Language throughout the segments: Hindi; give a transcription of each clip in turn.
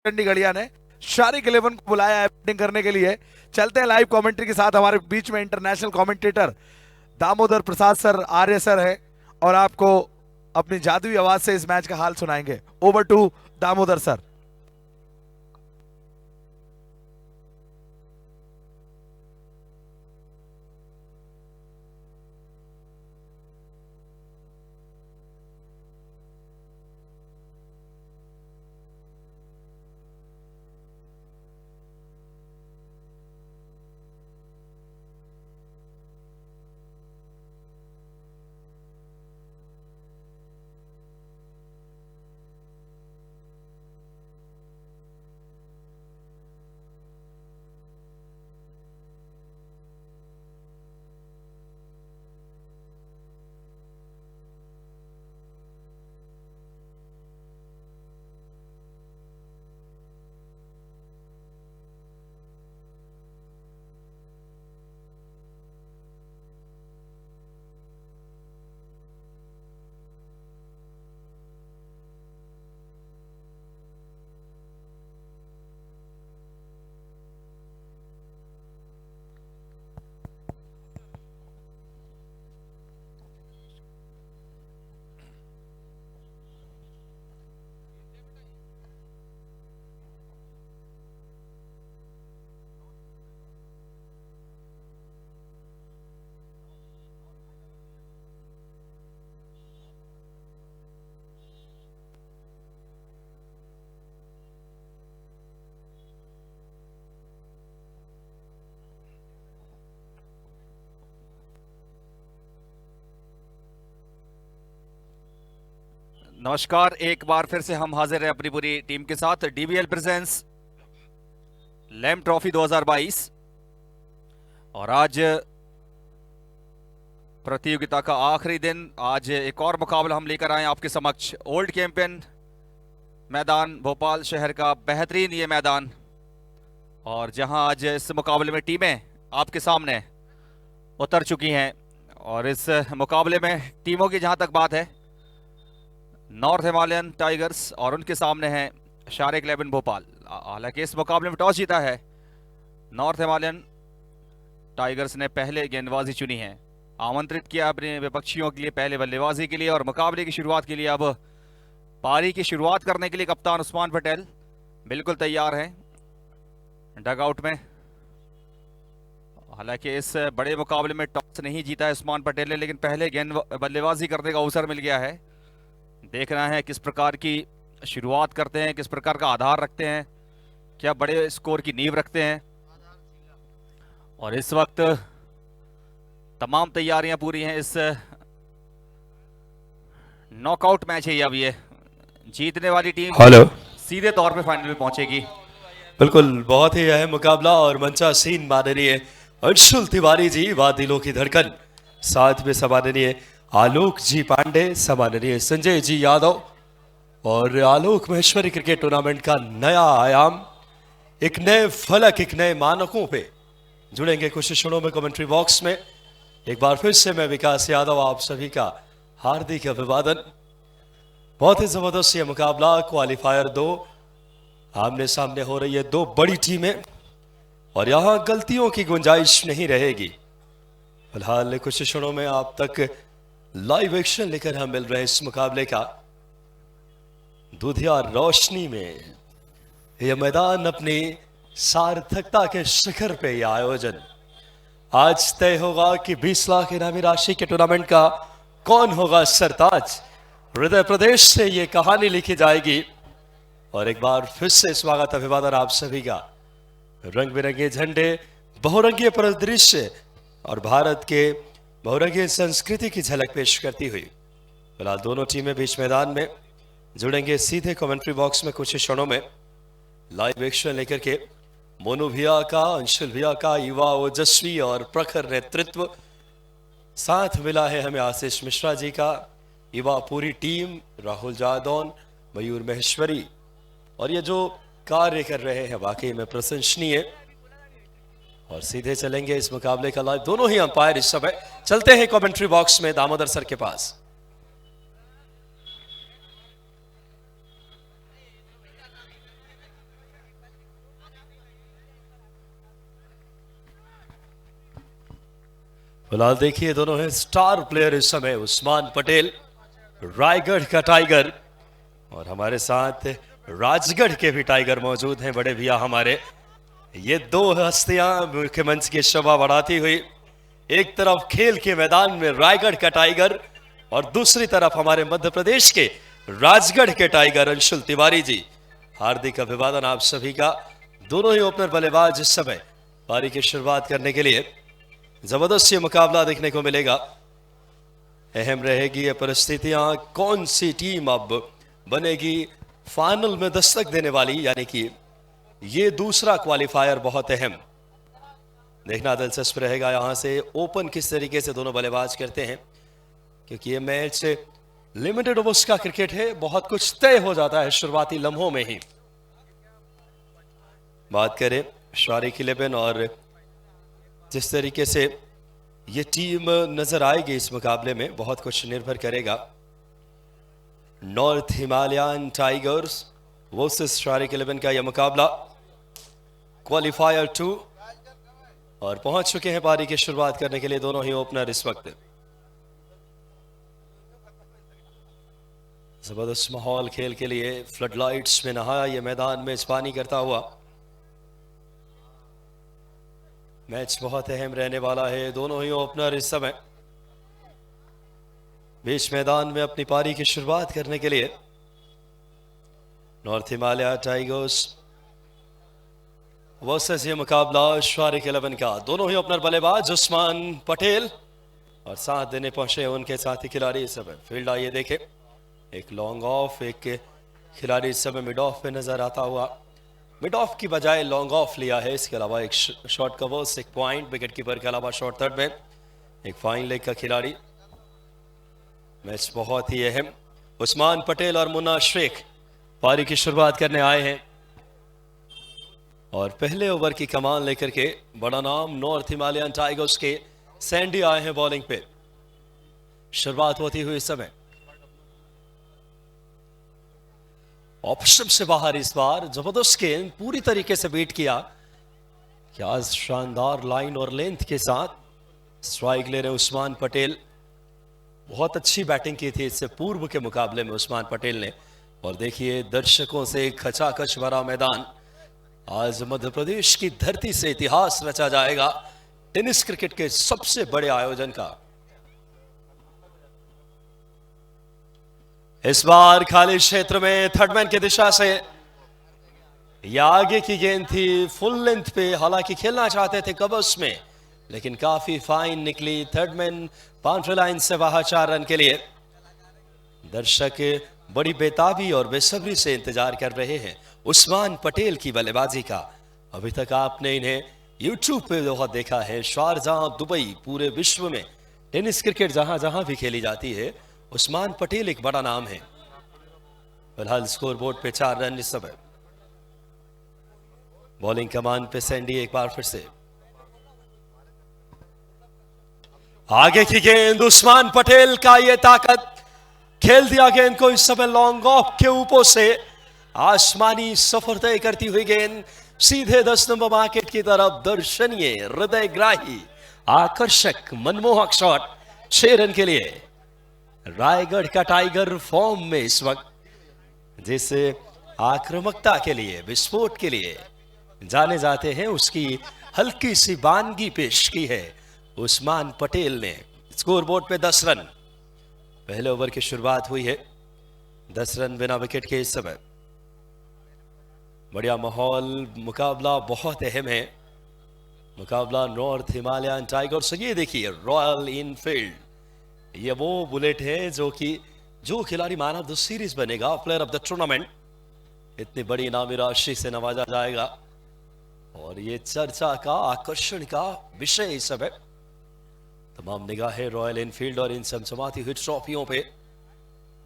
चंडीगढ़िया ने शारिक 11 को बुलाया है बैटिंग करने के लिए। चलते हैं लाइव कमेंट्री के साथ। हमारे बीच में इंटरनेशनल कमेंटेटर दामोदर प्रसाद सर, आर्य सर है और आपको अपनी जादुई आवाज से इस मैच का हाल सुनाएंगे। Over to Damodar sir. नमस्कार, एक बार फिर से हम हाजिर हैं अपनी पूरी टीम के साथ। डीबीएल प्रेजेंट्स लैम ट्रॉफी 2022 और आज प्रतियोगिता का आखिरी दिन। आज एक और मुकाबला हम लेकर आए आपके समक्ष। ओल्ड चैंपियन मैदान, भोपाल शहर का बेहतरीन ये मैदान, और जहां आज इस मुकाबले में टीमें आपके सामने उतर चुकी हैं। और इस मुकाबले में टीमों की जहां तक बात है, नॉर्थ हिमालयन टाइगर्स और उनके सामने है शारिक 11 भोपाल। हालांकि इस मुकाबले में टॉस जीता है नॉर्थ हिमालयन टाइगर्स ने, पहले गेंदबाजी चुनी है। आमंत्रित किया अपने विपक्षियों के लिए पहले बल्लेबाजी के लिए, और मुकाबले की शुरुआत के लिए अब पारी की शुरुआत करने के लिए कप्तान उस्मान पटेल बिल्कुल तैयार हैं डगआउट में। हालांकि इस बड़े मुकाबले में टॉस नहीं जीता है उस्मान पटेल ने, लेकिन पहले गेंद बल्लेबाजी करने का अवसर मिल गया है। देखना है किस प्रकार की शुरुआत करते हैं, किस प्रकार का आधार रखते हैं, क्या बड़े स्कोर की नींव रखते हैं। और इस वक्त तमाम तैयारियां पूरी हैं। इस नॉकआउट मैच है, अब ये जीतने वाली टीम सीधे तौर पे फाइनल में पहुंचेगी। बिल्कुल, बहुत ही अहम मुकाबला और मंचासीन माननीय अंशुल तिवारी जी व दिलों की धड़कन, साथ में सम्माननीय आलोक जी पांडे, सम्माननीय संजय जी यादव, और आलोक महेश्वरी क्रिकेट टूर्नामेंट का नया आयाम, एक नए फलक, एक नए मानकों पे जुड़ेंगे कुछ क्षणों में कमेंट्री बॉक्स में। एक बार फिर से मैं विकास यादव आप सभी का हार्दिक अभिवादन। बहुत ही जबरदस्त ये मुकाबला, क्वालिफायर 2 आमने सामने हो रही है, दो बड़ी टीमें, और यहां गलतियों की गुंजाइश नहीं रहेगी। फिलहाल कुछ क्षणों में आप तक लाइव एक्शन लेकर हम मिल रहे हैं इस मुकाबले का। दूधिया रोशनी में यह मैदान अपनी सार्थकता के शिखर पे यह आयोजन। आज तय होगा कि 20 लाख इनामी राशि के टूर्नामेंट का कौन होगा सरताज। हृदय प्रदेश से यह कहानी लिखी जाएगी। और एक बार फिर से स्वागत अभिवादन आप सभी का। रंग बिरंगे झंडे, बहुरंगीय परिदृश्य और भारत के बहुरंगीय संस्कृति की झलक पेश करती हुई फिलहाल दोनों टीमें बीच मैदान में जुड़ेंगे सीधे कमेंट्री बॉक्स में कुछ क्षणों में। लाइव एक्शन लेकर के मोनू भैया का, अंशुल भैया का युवा ओजस्वी और प्रखर नेतृत्व, साथ मिला है हमें आशीष मिश्रा जी का युवा पूरी टीम, राहुल जादौन, मयूर महेश्वरी, और ये जो कार्य कर रहे हैं वाकई में प्रशंसनीय। और सीधे चलेंगे इस मुकाबले का लाइव, दोनों ही अंपायर इस समय। चलते हैं कमेंट्री बॉक्स में दामोदर सर के पास। फिलहाल देखिए दोनों हैं स्टार प्लेयर इस समय, उस्मान पटेल रायगढ़ का टाइगर और हमारे साथ राजगढ़ के भी टाइगर मौजूद हैं बड़े भैया हमारे। ये दो हस्तियां मुख्य मंच की शोभा बढ़ाती हुई, एक तरफ खेल के मैदान में रायगढ़ का टाइगर और दूसरी तरफ हमारे मध्य प्रदेश के राजगढ़ के टाइगर अंशुल तिवारी जी। हार्दिक अभिवादन आप सभी का। दोनों ही ओपनर बल्लेबाज इस समय पारी की शुरुआत करने के लिए जबरदस्त ये मुकाबला देखने को मिलेगा। अहम रहेगी ये परिस्थितियां, कौन सी टीम अब बनेगी फाइनल में दस्तक देने वाली, यानी कि ये दूसरा क्वालिफायर बहुत अहम देखना दिलचस्प रहेगा। यहां से ओपन किस तरीके से दोनों बल्लेबाज करते हैं, क्योंकि ये मैच लिमिटेड ओवर्स का क्रिकेट है, बहुत कुछ तय हो जाता है शुरुआती लम्हों में ही। बात करें शारिक 11 और जिस तरीके से ये टीम नजर आएगी इस मुकाबले में, बहुत कुछ निर्भर करेगा। North Himalayan tigers versus Shariq 11 का यह मुकाबला क्वालिफायर 2 और पहुंच चुके हैं पारी की शुरुआत करने के लिए दोनों ही ओपनर इस वक्त। जबरदस्त माहौल खेल के लिए, फ्लडलाइट्स में नहाया ये मैदान में पानी करता हुआ। मैच बहुत अहम रहने वाला है। दोनों ही ओपनर इस समय बीच मैदान में अपनी पारी की शुरुआत करने के लिए। नॉर्थ हिमालय टाइगर्स वर्सेस ये मुकाबला शारिक 11 का। दोनों ही ओपनर बल्लेबाज उस्मान पटेल और साथ देने पहुंचे उनके साथी खिलाड़ी इस समय। फील्ड आइए देखें, एक लॉन्ग ऑफ, एक खिलाड़ी इस समय मिड ऑफ पे नजर आता हुआ। मिड ऑफ की बजाय लॉन्ग ऑफ लिया है। इसके अलावा एक शॉर्ट कवर्स, एक पॉइंट विकेट कीपर के अलावा शॉर्ट थर्ड में एक फाइन लेग का खिलाड़ी। मैच बहुत ही अहम। उस्मान पटेल और मुन्ना शेख पारी की शुरुआत करने आए हैं और पहले ओवर की कमान लेकर के बड़ा नाम नॉर्थ हिमालयन टाइगर्स के सैंडी आए हैं बॉलिंग पे। शुरुआत होती हुई इस समय ऑप्शन से बाहर इस बार जबरदस्त गेंद पूरी तरीके से बीट किया कि आज शानदार लाइन और लेंथ के साथ स्ट्राइक ले रहे उस्मान पटेल। बहुत अच्छी बैटिंग की थी इससे पूर्व के मुकाबले में उस्मान पटेल ने। और देखिए दर्शकों से खचाखच भरा मैदान। आज मध्य प्रदेश की धरती से इतिहास रचा जाएगा टेनिस क्रिकेट के सबसे बड़े आयोजन का। इस बार खाली क्षेत्र में थर्डमैन की दिशा से यह आगे की गेंद थी फुल लेंथ पे। हालांकि खेलना चाहते थे कवर्स में, लेकिन काफी फाइन निकली। थर्डमैन बाउंड्री लाइन से बाहर 4 रन के लिए। दर्शक बड़ी बेताबी और बेसब्री से इंतजार कर रहे हैं उस्मान पटेल की बल्लेबाजी का। अभी तक आपने इन्हें यूट्यूब पे बहुत देखा है। शारजाह, दुबई, पूरे विश्व में टेनिस क्रिकेट जहां जहां भी खेली जाती है, उस्मान पटेल एक बड़ा नाम है। फिलहाल स्कोर बोर्ड पे 4 रन इस समय। बॉलिंग कमान पे सैंडी एक बार फिर से। आगे की गेंद उस्मान पटेल का ये ताकत, खेल दिया गेंद को इस समय लॉन्ग ऑफ के ऊपर से। आसमानी सफर तय करती हुई गेंद सीधे 10 नंबर मार्केट की तरफ। दर्शनीय, हृदयग्राही, आकर्षक, मनमोहक शॉट 6 रन के लिए। रायगढ़ का टाइगर फॉर्म में इस वक्त, जिस आक्रामकता के लिए, विस्फोट के लिए जाने जाते हैं, उसकी हल्की सी बानगी पेश की है उस्मान पटेल ने। स्कोर बोर्ड पे 10 रन। पहले ओवर की शुरुआत हुई है, 10 रन बिना विकेट के इस समय। बढ़िया माहौल, मुकाबला बहुत अहम है। मुकाबला नॉर्थ हिमालयन टाइगर्स। ये देखिए रॉयल इनफील्ड, ये वो बुलेट है जो खिलाड़ी मैन ऑफ द सीरीज बनेगा, प्लेयर ऑफ द टूर्नामेंट, इतनी बड़ी इनामी राशि से नवाजा जाएगा। और ये चर्चा का, आकर्षण का विषय इस समय। तमाम निगाहें रॉयल इनफील्ड और इन चमचमाती हुई ट्रॉफियों पे।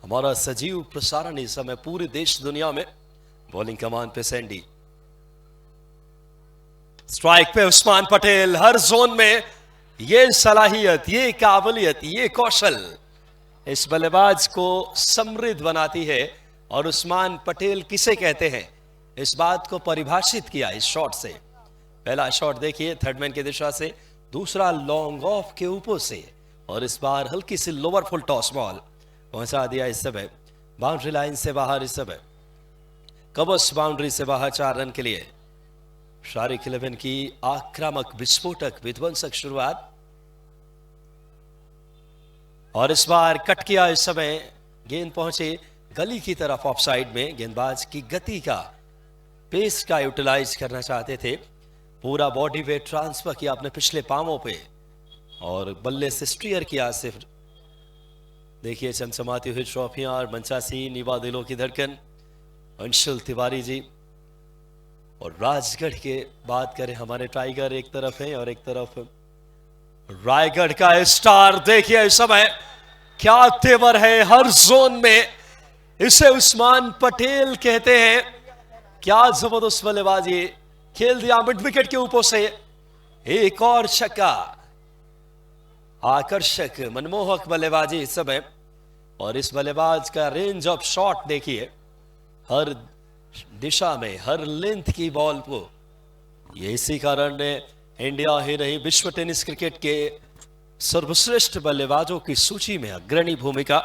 हमारा सजीव प्रसारण इस समय पूरे देश दुनिया में। बॉलिंग कमान पे सैंडी, स्ट्राइक पे उस्मान पटेल। हर जोन में ये सलाहियत, ये काबिलियत, ये कौशल इस बल्लेबाज को समृद्ध बनाती है। और उस्मान पटेल किसे कहते हैं, इस बात को परिभाषित किया इस शॉट से। पहला शॉट देखिए थर्डमैन की दिशा से, दूसरा लॉन्ग ऑफ के ऊपर से, और इस बार हल्की सी लोअर फुल टॉस बॉल पहुंचा दिया इस समय बाउंड्री लाइन से बाहर। इस समय कवर्स बाउंड्री से बाहर 4 रन के लिए शारिक 11 की आक्रामक विस्फोटक विध्वंसक शुरुआत। और इस बार कट किया इस समय, गेंद पहुंचे गली की तरफ ऑफ साइड में। गेंदबाज की गति का, पेस का यूटिलाइज करना चाहते थे, पूरा बॉडी वेट ट्रांसफर किया अपने पिछले पांवों पे और बल्ले से स्टीयर किया सिर्फ। देखिए चमचमाती हुई ट्रॉफियां और मंचासी युवा दिलों की धड़कन अंशुल तिवारी जी। और राजगढ़ के बात करें, हमारे टाइगर एक तरफ है और एक तरफ रायगढ़ का स्टार। देखिए इस समय क्या तेवर है हर जोन में, इसे उस्मान पटेल कहते हैं। क्या जबरदस्त बल्लेबाजी, खेल दिया मिड विकेट के ऊपर से, एक और छक्का। आकर्षक मनमोहक बल्लेबाजी इस समय। और इस बल्लेबाज का रेंज ऑफ शॉट देखिए, हर दिशा में, हर लेंथ की बॉल को। ये इसी कारण ने इंडिया ही नहीं विश्व टेनिस क्रिकेट के सर्वश्रेष्ठ बल्लेबाजों की सूची में अग्रणी भूमिका।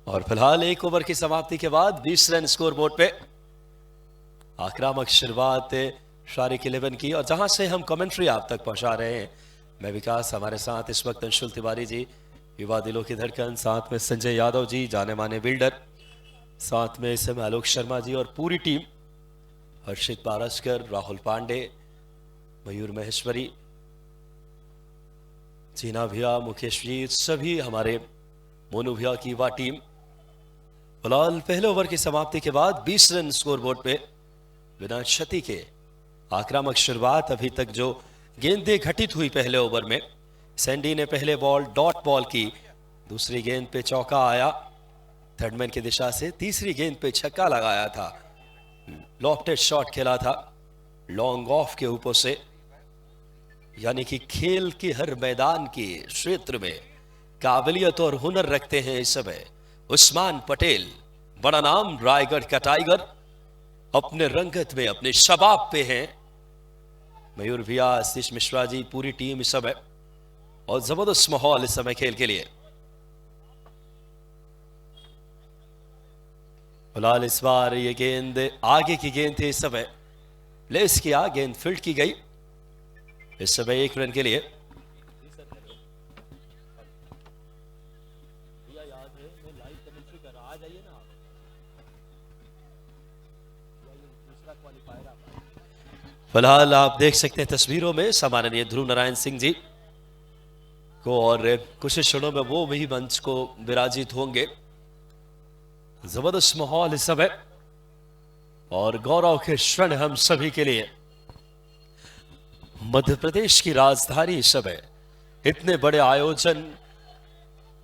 और फिलहाल 1 ओवर की समाप्ति के बाद 20 रन स्कोरबोर्ड पे। आक्रामक शुरुआत शारिक 11 की, और जहां से हम कमेंट्री आप तक पहुंचा रहे हैं, मैं विकास, हमारे साथ इस वक्त अंशुल तिवारी जी, युवा दिलों की धड़कन, साथ में संजय यादव जी, जाने माने बिल्डर, साथ में इस समय आलोक शर्मा जी और पूरी टीम, हर्षित पारस्कर, राहुल पांडे, मयूर महेश्वरी, चीना भैया, मुकेश जी, सभी हमारे मोनू भैया की युवा टीम। फिलहाल पहले ओवर की समाप्ति के बाद 20 रन स्कोरबोर्ड पे बिना क्षति के। आक्रामक शुरुआत, अभी तक जो गेंदें घटित हुई पहले ओवर में, सैंडी ने पहले बॉल डॉट बॉल की, दूसरी गेंद पे चौका आया थर्डमैन की दिशा से, तीसरी गेंद पे छक्का लगाया था, लॉफ्टेड शॉट खेला था लॉन्ग ऑफ के ऊपर से। यानी कि खेल के हर मैदान के क्षेत्र में काबिलियत और हुनर रखते हैं इस समय उस्मान पटेल। बड़ा नाम रायगढ़ का टाइगर, अपने रंगत में, अपने शबाब पे हैं। मयूर भैया, आशीष मिश्रा जी, पूरी टीम इस समय, और जबरदस्त माहौल इस समय खेल के लिए। फिलहाल इस बार ये गेंद आगे की गेंद थी, इस समय प्लेस किया, गेंद फील्ड की गई। इस समय 1 रन के लिए। फिलहाल आप देख सकते हैं तस्वीरों में सम्माननीय ध्रुव नारायण सिंह जी को, और कुछ क्षणों में वो भी मंच को विराजित होंगे। जबरदस्त माहौल इस समय और गौरव के क्षण हम सभी के लिए। मध्य प्रदेश की राजधानी इस समय इतने बड़े आयोजन,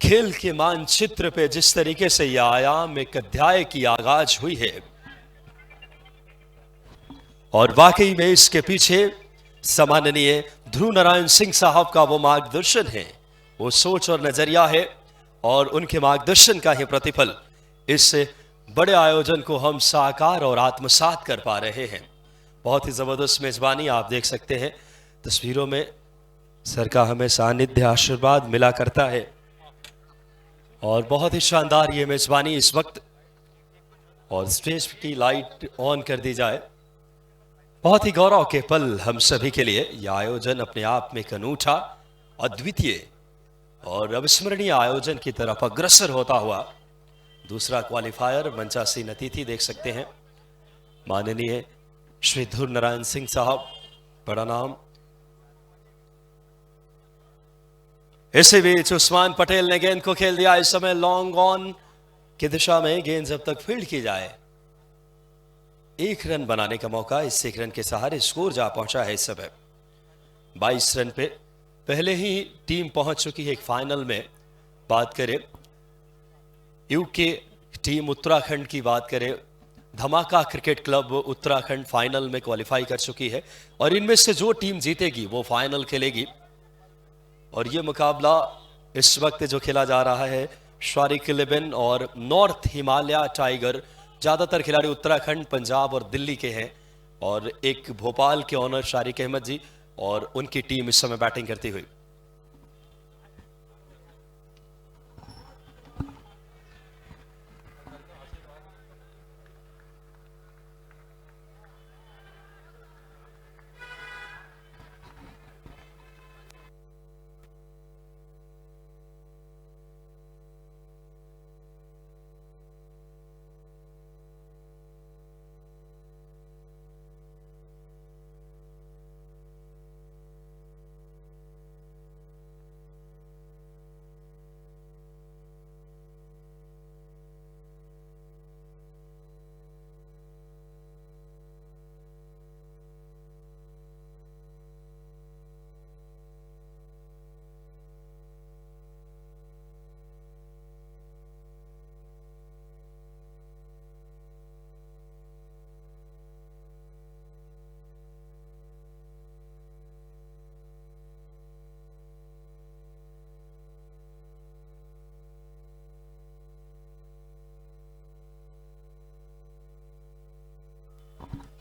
खेल के मानचित्र पे जिस तरीके से यह आयाम एक अध्याय की आगाज हुई है, और वाकई में इसके पीछे सम्माननीय ध्रुव नारायण सिंह साहब का वो मार्गदर्शन है, वो सोच और नजरिया है, और उनके मार्गदर्शन का ही प्रतिफल इस बड़े आयोजन को हम साकार और आत्मसात कर पा रहे हैं। बहुत ही जबरदस्त मेजबानी आप देख सकते हैं तस्वीरों में, सर का हमें सानिध्य आशीर्वाद मिला करता है, और बहुत ही शानदार ये मेजबानी इस वक्त। और स्टेज की लाइट ऑन कर दी जाए। बहुत ही गौरव के पल हम सभी के लिए। यह आयोजन अपने आप में एक अनूठा, अद्वितीय और अविस्मरणीय आयोजन की तरफ अग्रसर होता हुआ दूसरा क्वालिफायर मंचासीन अतिथि देख सकते हैं माननीय श्री ध्रुव नारायण सिंह साहब, बड़ा नाम। इसी बीच उस्मान पटेल ने गेंद को खेल दिया। इस समय लॉन्ग ऑन की दिशा में गेंद जब तक फील्ड की जाए, 1 रन बनाने का मौका। इस 1 रन के सहारे स्कोर जा पहुंचा है इस समय 22 रन पे। पहले ही टीम पहुंच चुकी है एक फाइनल में। बात करें यूके टीम उत्तराखंड की, बात करें धमाका क्रिकेट क्लब उत्तराखंड फाइनल में क्वालिफाई कर चुकी है, और इनमें से जो टीम जीतेगी वो फाइनल खेलेगी। और ये मुकाबला इस वक्त जो खेला जा रहा है शारिक 11 और नॉर्थ हिमालय टाइगर। ज्यादातर खिलाड़ी उत्तराखंड, पंजाब और दिल्ली के हैं, और एक भोपाल के ऑनर शारिक अहमद जी और उनकी टीम इस समय बैटिंग करती हुई।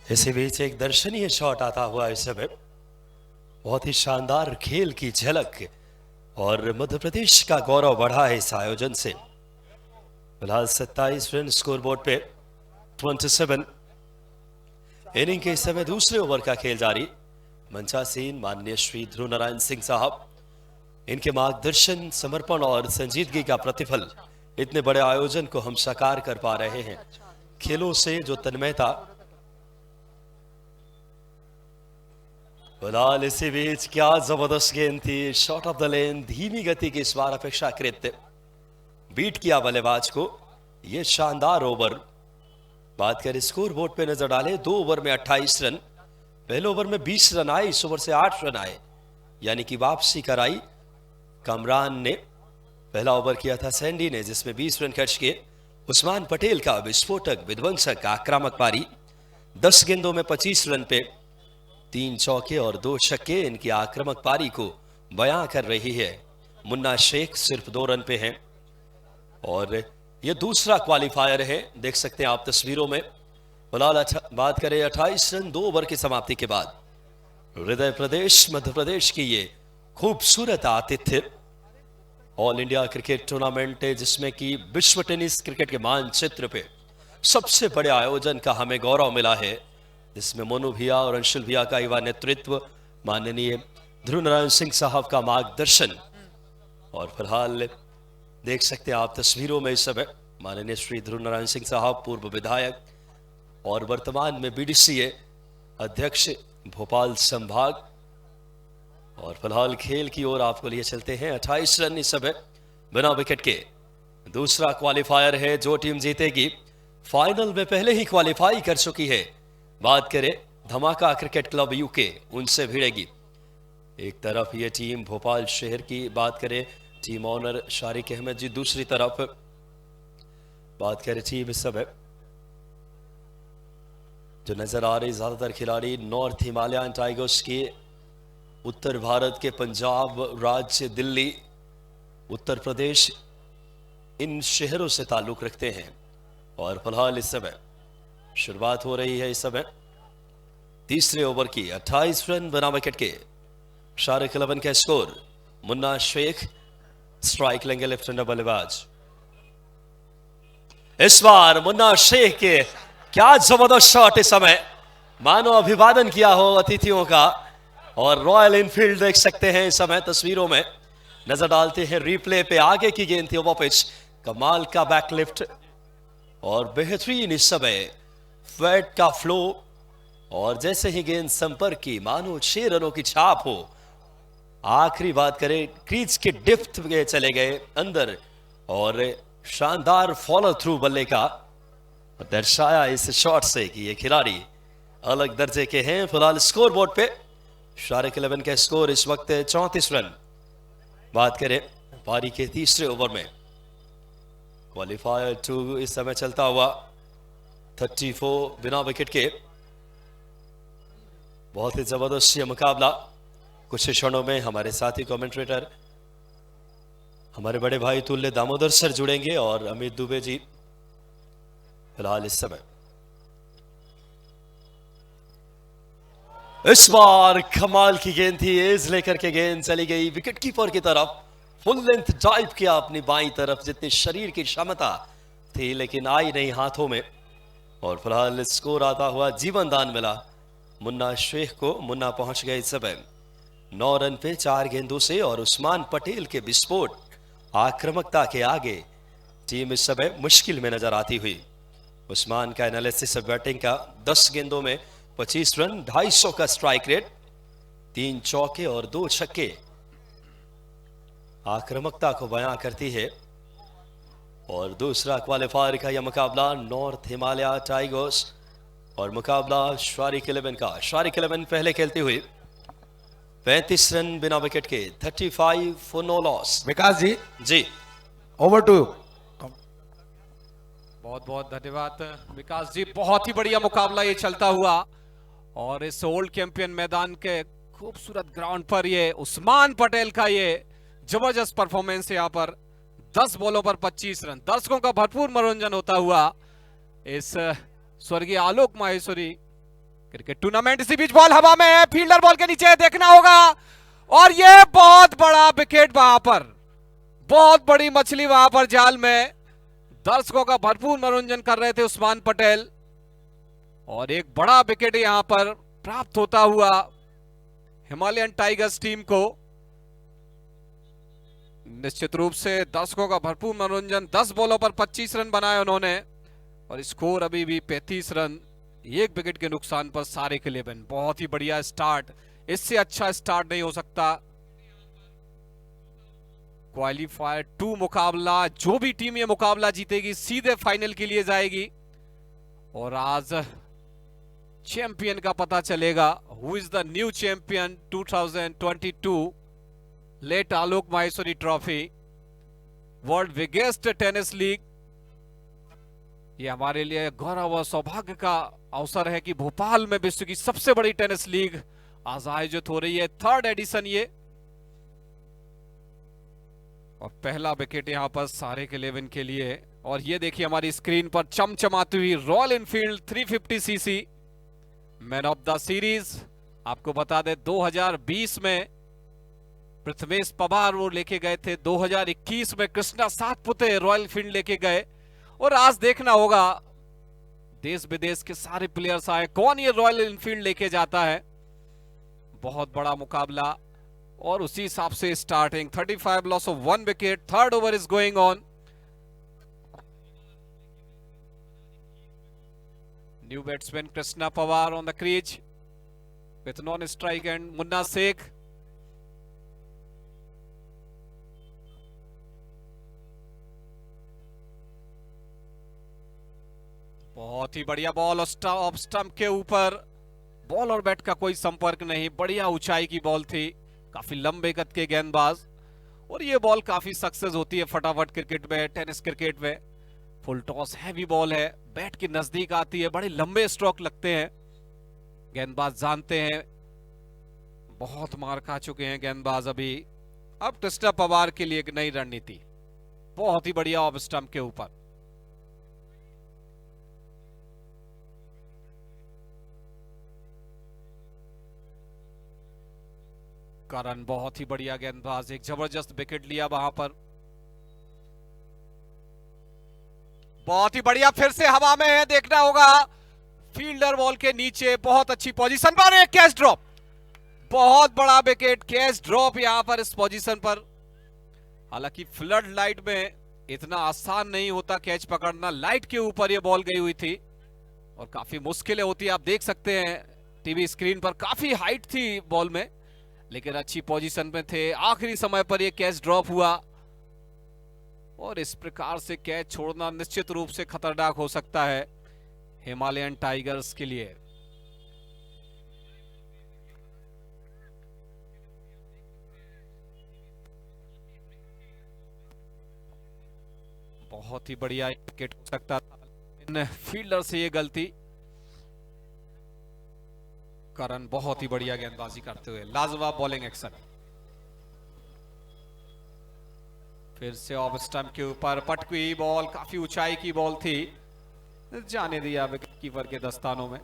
इसी बीच एक दर्शनीय शॉट आता हुआ इस समय, बहुत ही शानदार खेल की झलक और मध्य प्रदेश का गौरव बढ़ा है इस आयोजन से। फिलहाल 27 रन स्कोरबोर्ड पे 27 इनिंग के इस समय दूसरे ओवर का खेल जारी। मंचासीन माननीय श्री ध्रुव नारायण सिंह साहब, इनके मार्गदर्शन, समर्पण और संजीदगी का प्रतिफल इतने बड़े आयोजन को हम साकार कर पा रहे हैं। खेलों से जो तन्मयता। फिलहाल इसी बीच क्या जबरदस्त गेंद थी, शॉट ऑफ द लेन, धीमी गति की इस बार अपेक्षाकृत बीट किया बल्लेबाज को। यह शानदार ओवर, बात करें स्कोर बोर्ड पे नजर डाले, 2 ओवर में 28 रन, पहले ओवर में 20 रन आए, इस ओवर से 8 रन आए, यानी कि वापसी कराई कामरान ने। पहला ओवर किया था सैंडी ने, जिसमें 20 रन खर्च किए। उस्मान पटेल का विस्फोटक विध्वंसक आक्रामक पारी, 10 गेंदों में 25 रन पे 3 चौके और 2 छक्के इनकी आक्रामक पारी को बयां कर रही है। मुन्ना शेख सिर्फ 2 रन पे हैं और यह दूसरा क्वालिफायर है, देख सकते हैं आप तस्वीरों में। फिलहाल बात करें 28 रन 2 ओवर की समाप्ति के बाद हृदय प्रदेश मध्य प्रदेश की ये खूबसूरत आतिथ्य ऑल इंडिया क्रिकेट टूर्नामेंट है, जिसमें कि विश्व टेनिस क्रिकेट के मानचित्र पे सबसे बड़े आयोजन का हमें गौरव मिला है, जिसमें मोनू भैया और अंशुल भैया का युवा नेतृत्व, माननीय ध्रुव नारायण सिंह साहब का मार्गदर्शन। और फिलहाल देख सकते हैं आप तस्वीरों में इस समय माननीय श्री ध्रुव नारायण सिंह साहब, पूर्व विधायक और वर्तमान में बीडीसीए अध्यक्ष भोपाल संभाग। और फिलहाल खेल की ओर आपको लिए चलते हैं। 28 रन इस समय बिना विकेट के दूसरा क्वालिफायर है। जो टीम जीतेगी फाइनल में पहले ही क्वालिफाई कर चुकी है, बात करें धमाका क्रिकेट क्लब यूके, उनसे भिड़ेगी। एक तरफ ये टीम भोपाल शहर की बात करें, टीम ऑनर शारिक अहमद जी, दूसरी तरफ बात करें टीम इस समय जो नजर आ रही ज्यादातर खिलाड़ी नॉर्थ हिमालयन टाइगर्स के, उत्तर भारत के पंजाब राज्य, दिल्ली, उत्तर प्रदेश, इन शहरों से ताल्लुक रखते हैं। और फिलहाल इस समय शुरुआत हो रही है। इस समय तीसरे ओवर की 28 रन बिना विकेट के, शारिक 11 का स्कोर। मुन्ना शेख स्ट्राइक लेंगे लेफ्ट हैंडर बल्लेबाज। इस बार मुन्ना शेख के क्या जबरदस्त शॉट, इस समय मानो अभिवादन किया हो अतिथियों का। और रॉयल इनफील्ड देख सकते हैं इस समय तस्वीरों में, नजर डालते हैं रिप्ले पे। आगे की गेंद थी ओवर पिच, कमाल का बैकलिफ्ट और बेहतरीन इस समय फैट का फ्लो। और जैसे ही गेंद संपर्क की, मानो 6 रनों की छाप हो। आखिरी बात करें, क्रीज के डिप्थ में चले गए अंदर और शानदार फॉलो थ्रू बल्ले का दर्शाया इस शॉट से कि ये खिलाड़ी अलग दर्जे के हैं। फिलहाल स्कोर बोर्ड पे शारिक 11 का स्कोर इस वक्त 34 रन। बात करें पारी के तीसरे ओवर में, क्वालिफायर 2 इस समय चलता हुआ 34 बिना विकेट के। बहुत ही जबरदस्त ये मुकाबला। कुछ क्षणों में हमारे साथी कमेंटेटर हमारे बड़े भाई तुल्य दामोदर सर जुड़ेंगे और अमित दुबे जी। फिलहाल इस समय इस बार कमाल की गेंद थी, एज लेकर के गेंद चली गई विकेट कीपर की तरफ। फुल लेंथ डाइव किया अपनी बाईं तरफ, जितनी शरीर की क्षमता थी, लेकिन आई नहीं हाथों में। और फिलहाल स्कोर आता हुआ जीवन दान मिला मुन्ना शेख को। मुन्ना पहुंच गए इस समय 9 रन पे 4 गेंदों से, और उस्मान पटेल के विस्फोट आक्रामकता के आगे टीम इस समय मुश्किल में नजर आती हुई। उस्मान का एनालिसिस बैटिंग का 10 गेंदों में 25 रन, 250 का स्ट्राइक रेट, 3 चौके और 2 छक्के आक्रामकता को बयां करती है। और दूसरा क्वालिफायर का यह मुकाबला नॉर्थ हिमालय टाइगर्स और मुकाबला शारिक 11 का। शारिक 11 पहले खेलती हुई 35 रन बिना विकेट के, 35 for no loss. Vikas ji, जी ओवर टू। बहुत बहुत धन्यवाद विकास जी। बहुत ही बढ़िया मुकाबला ये चलता हुआ, और इस ओल्ड चैंपियन मैदान के खूबसूरत ग्राउंड पर ये उस्मान पटेल का ये जबरदस्त परफॉर्मेंस। यहाँ पर 10 बॉलों पर 25 रन, दर्शकों का भरपूर मनोरंजन होता हुआ इस स्वर्गीय आलोक माहेश्वरी क्रिकेट टूर्नामेंट। इसी बीच बॉल हवा में है, फील्डर बॉल के नीचे देखना होगा, और ये बहुत बड़ा विकेट वहां पर, बहुत बड़ी मछली वहां पर जाल में। दर्शकों का भरपूर मनोरंजन कर रहे थे उस्मान पटेल, और एक बड़ा विकेट यहां पर प्राप्त होता हुआ हिमालयन टाइगर्स टीम को। निश्चित रूप से दर्शकों का भरपूर मनोरंजन। 10 बॉलों पर 25 रन बनाए उन्होंने, और स्कोर अभी भी 35 रन, 1 विकेट के नुकसान पर शारिक 11। बहुत ही बढ़िया स्टार्ट, इससे अच्छा स्टार्ट नहीं हो सकता। क्वालिफायर 2 मुकाबला, जो भी टीम ये मुकाबला जीतेगी सीधे फाइनल के लिए जाएगी, और आज चैंपियन का पता चलेगा। Who is the new champion 2022 let Alok Maheshwari trophy, world biggest tennis league. ये हमारे लिए गौरव और सौभाग्य का अवसर है कि भोपाल में विश्व की सबसे बड़ी टेनिस लीग आज आयोजित हो रही है। 3rd एडिशन ये, और पहला विकेट यहां पर शारिक 11 के लिए। और ये देखिए हमारी स्क्रीन पर चमचमाती हुई royal Enfield 350 CC man of the series. आपको बता दें 2020 में प्रथमेश पवार वो लेके गए थे, 2021 में कृष्णा सातपुते रॉयल एनफील्ड लेके गए, और आज देखना होगा देश विदेश के सारे प्लेयर्स आए, कौन ये रॉयल एनफील्ड लेके जाता है। बहुत बड़ा मुकाबला, और उसी हिसाब से starting 35 loss of 1 wicket. 3rd over is going on. New batsman Krishna Pawar on the crease with non striker and Munna Sheikh. बहुत ही बढ़िया बॉल ऑफ स्टंप के ऊपर, बॉल और बैट का कोई संपर्क नहीं, बढ़िया ऊंचाई की बॉल थी, काफी लंबे कद के गेंदबाज, और ये बॉल काफी सक्सेस होती है फटाफट क्रिकेट में, टेनिस क्रिकेट में। फुल टॉस हैवी बॉल है, बैट के नजदीक आती है, बड़े लंबे स्ट्रोक लगते हैं, गेंदबाज जानते हैं, बहुत मार खा चुके हैं गेंदबाज अभी। अब कृष्णा पवार के लिए एक नई रणनीति, बहुत ही बढ़िया ऑफ स्टंप के ऊपर। करण बहुत ही बढ़िया गेंदबाज, एक जबरदस्त विकेट लिया वहां पर। बहुत ही बढ़िया, फिर से हवा में है, देखना होगा फील्डर बॉल के नीचे, बहुत अच्छी पोजीशन पर, एक कैच ड्रॉप, बहुत बड़ा विकेट, कैच ड्रॉप यहां पर इस पोजीशन पर। हालांकि फ्लड लाइट में इतना आसान नहीं होता कैच पकड़ना, लाइट के ऊपर ये बॉल गई हुई थी और काफी मुश्किलें होती है, आप देख सकते हैं टीवी स्क्रीन पर, काफी हाइट थी बॉल में, लेकिन अच्छी पोजीशन में थे। आखिरी समय पर यह कैच ड्रॉप हुआ, और इस प्रकार से कैच छोड़ना निश्चित रूप से खतरनाक हो सकता है हिमालयन टाइगर्स के लिए। बहुत ही बढ़िया विकेट हो सकता था, इन फील्डर से ये गलती। करण बहुत ही बढ़िया गेंदबाजी करते हुए, लाजवाब बॉलिंग एक्शन। फिर से ऑफ स्टंप के ऊपर पटकी बॉल, काफी ऊंचाई की बॉल थी, जाने दिया विकेट कीपर के दस्तानों में।